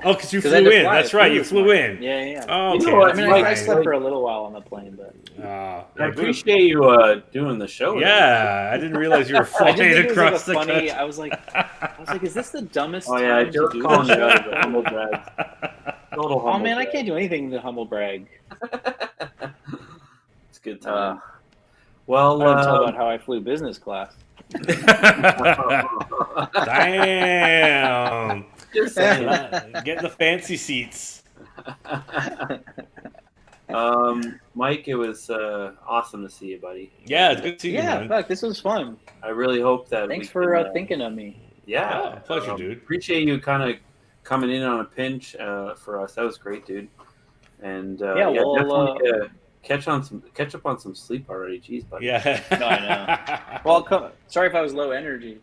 Oh, because you flew in. That's right. You flew in.
Yeah.
Oh, okay.
I mean, I slept for a little while on the plane, but.
I appreciate you doing the show.
Yeah, I didn't realize you were flying across the country.
I was like, is this the dumbest?
Oh yeah, just calling you out of the humble brag.
Oh man, I can't do anything to humble brag.
It's good time. Well,
I didn't tell about how I flew business class.
Damn. Just saying. Get the fancy seats.
Mike, it was awesome to see you, buddy.
Yeah, it's good to see you, man.
Fuck, this was fun.
I really hope that.
Thanks for thinking of me.
Yeah,
pleasure, dude.
Appreciate you kind of coming in on a pinch for us. That was great, dude. And definitely catch up on some sleep already. Jeez, buddy.
Yeah.
No, I know. Well, sorry if I was low energy.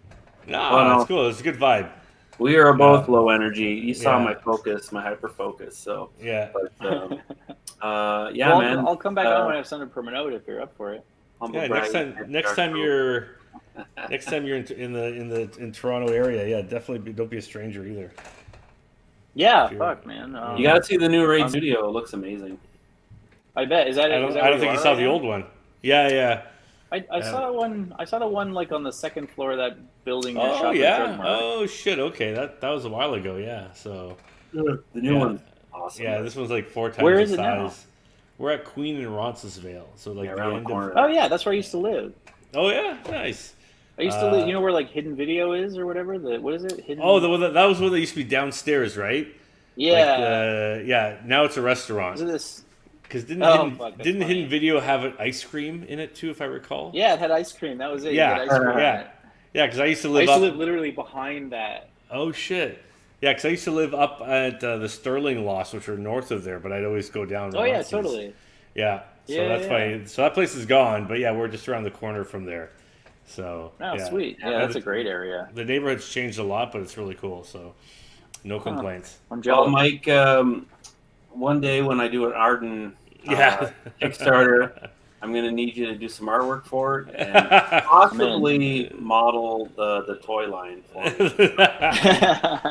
No, it's cool. It's a good vibe.
We are both low energy. You saw my focus, my hyper focus. So
yeah.
But,
man. I'll come back on when I have something to promote if you're up for it.
Next time you're in Toronto area, yeah, definitely don't be a stranger either.
Yeah, fuck, man.
You gotta see the new Raid Studio. It looks amazing.
I bet. Is that?
I don't think you saw the old one. Yeah.
I saw one. I saw the one like on the second floor of that building.
Oh yeah. Oh shit. Okay, that was a while ago. Yeah. So
the new one's awesome.
Yeah, this one's like 4 times
Where
the
is it
size.
Now?
We're at Queen and Roncesvalles, so like the end of.
Oh yeah, that's where I used to live.
Oh yeah, nice.
I used to live. You know where like Hidden Video is or whatever. What is it? Hidden...
Oh, that was one that used to be downstairs, right?
Yeah.
Now it's a rrestaurant.
Is this?
Because didn't Hidden Video have an ice cream in it too, if I recall?
Yeah, it had ice cream. That was it.
Yeah, yeah. Because I used to live
literally behind that.
Oh shit. Yeah, because I used to live up at the Sterling Lost, which were north of there, but I'd always go down.
Oh yeah, totally.
Yeah. So that's why. So that place is gone, but yeah, we're just around the corner from there. So
sweet. Yeah, that's a great area.
The neighborhood's changed a lot, but it's really cool. So no complaints.
I'm jealous.
Well, Mike, one day when I do an Arden Kickstarter, I'm going to need you to do some artwork for it and possibly model the toy line for me.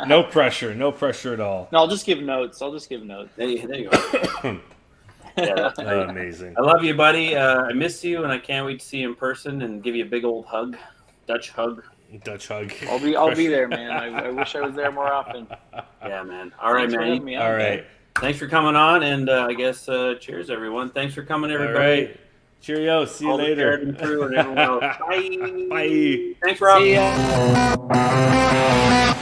No pressure at all.
No, I'll just give notes.
There you go. Yeah,
amazing.
I love you, buddy. I miss you, and I can't wait to see you in person and give you a big old hug, Dutch hug.
I'll be there, man. I wish I was there more often.
Yeah, man. All right, man.
All right.
Thanks for coming on, and I guess cheers, everyone. Thanks for coming, everybody.
All right. Cheerio. See you later.
The crew and everyone else. Bye.
Bye.
Thanks, Rob.
See ya.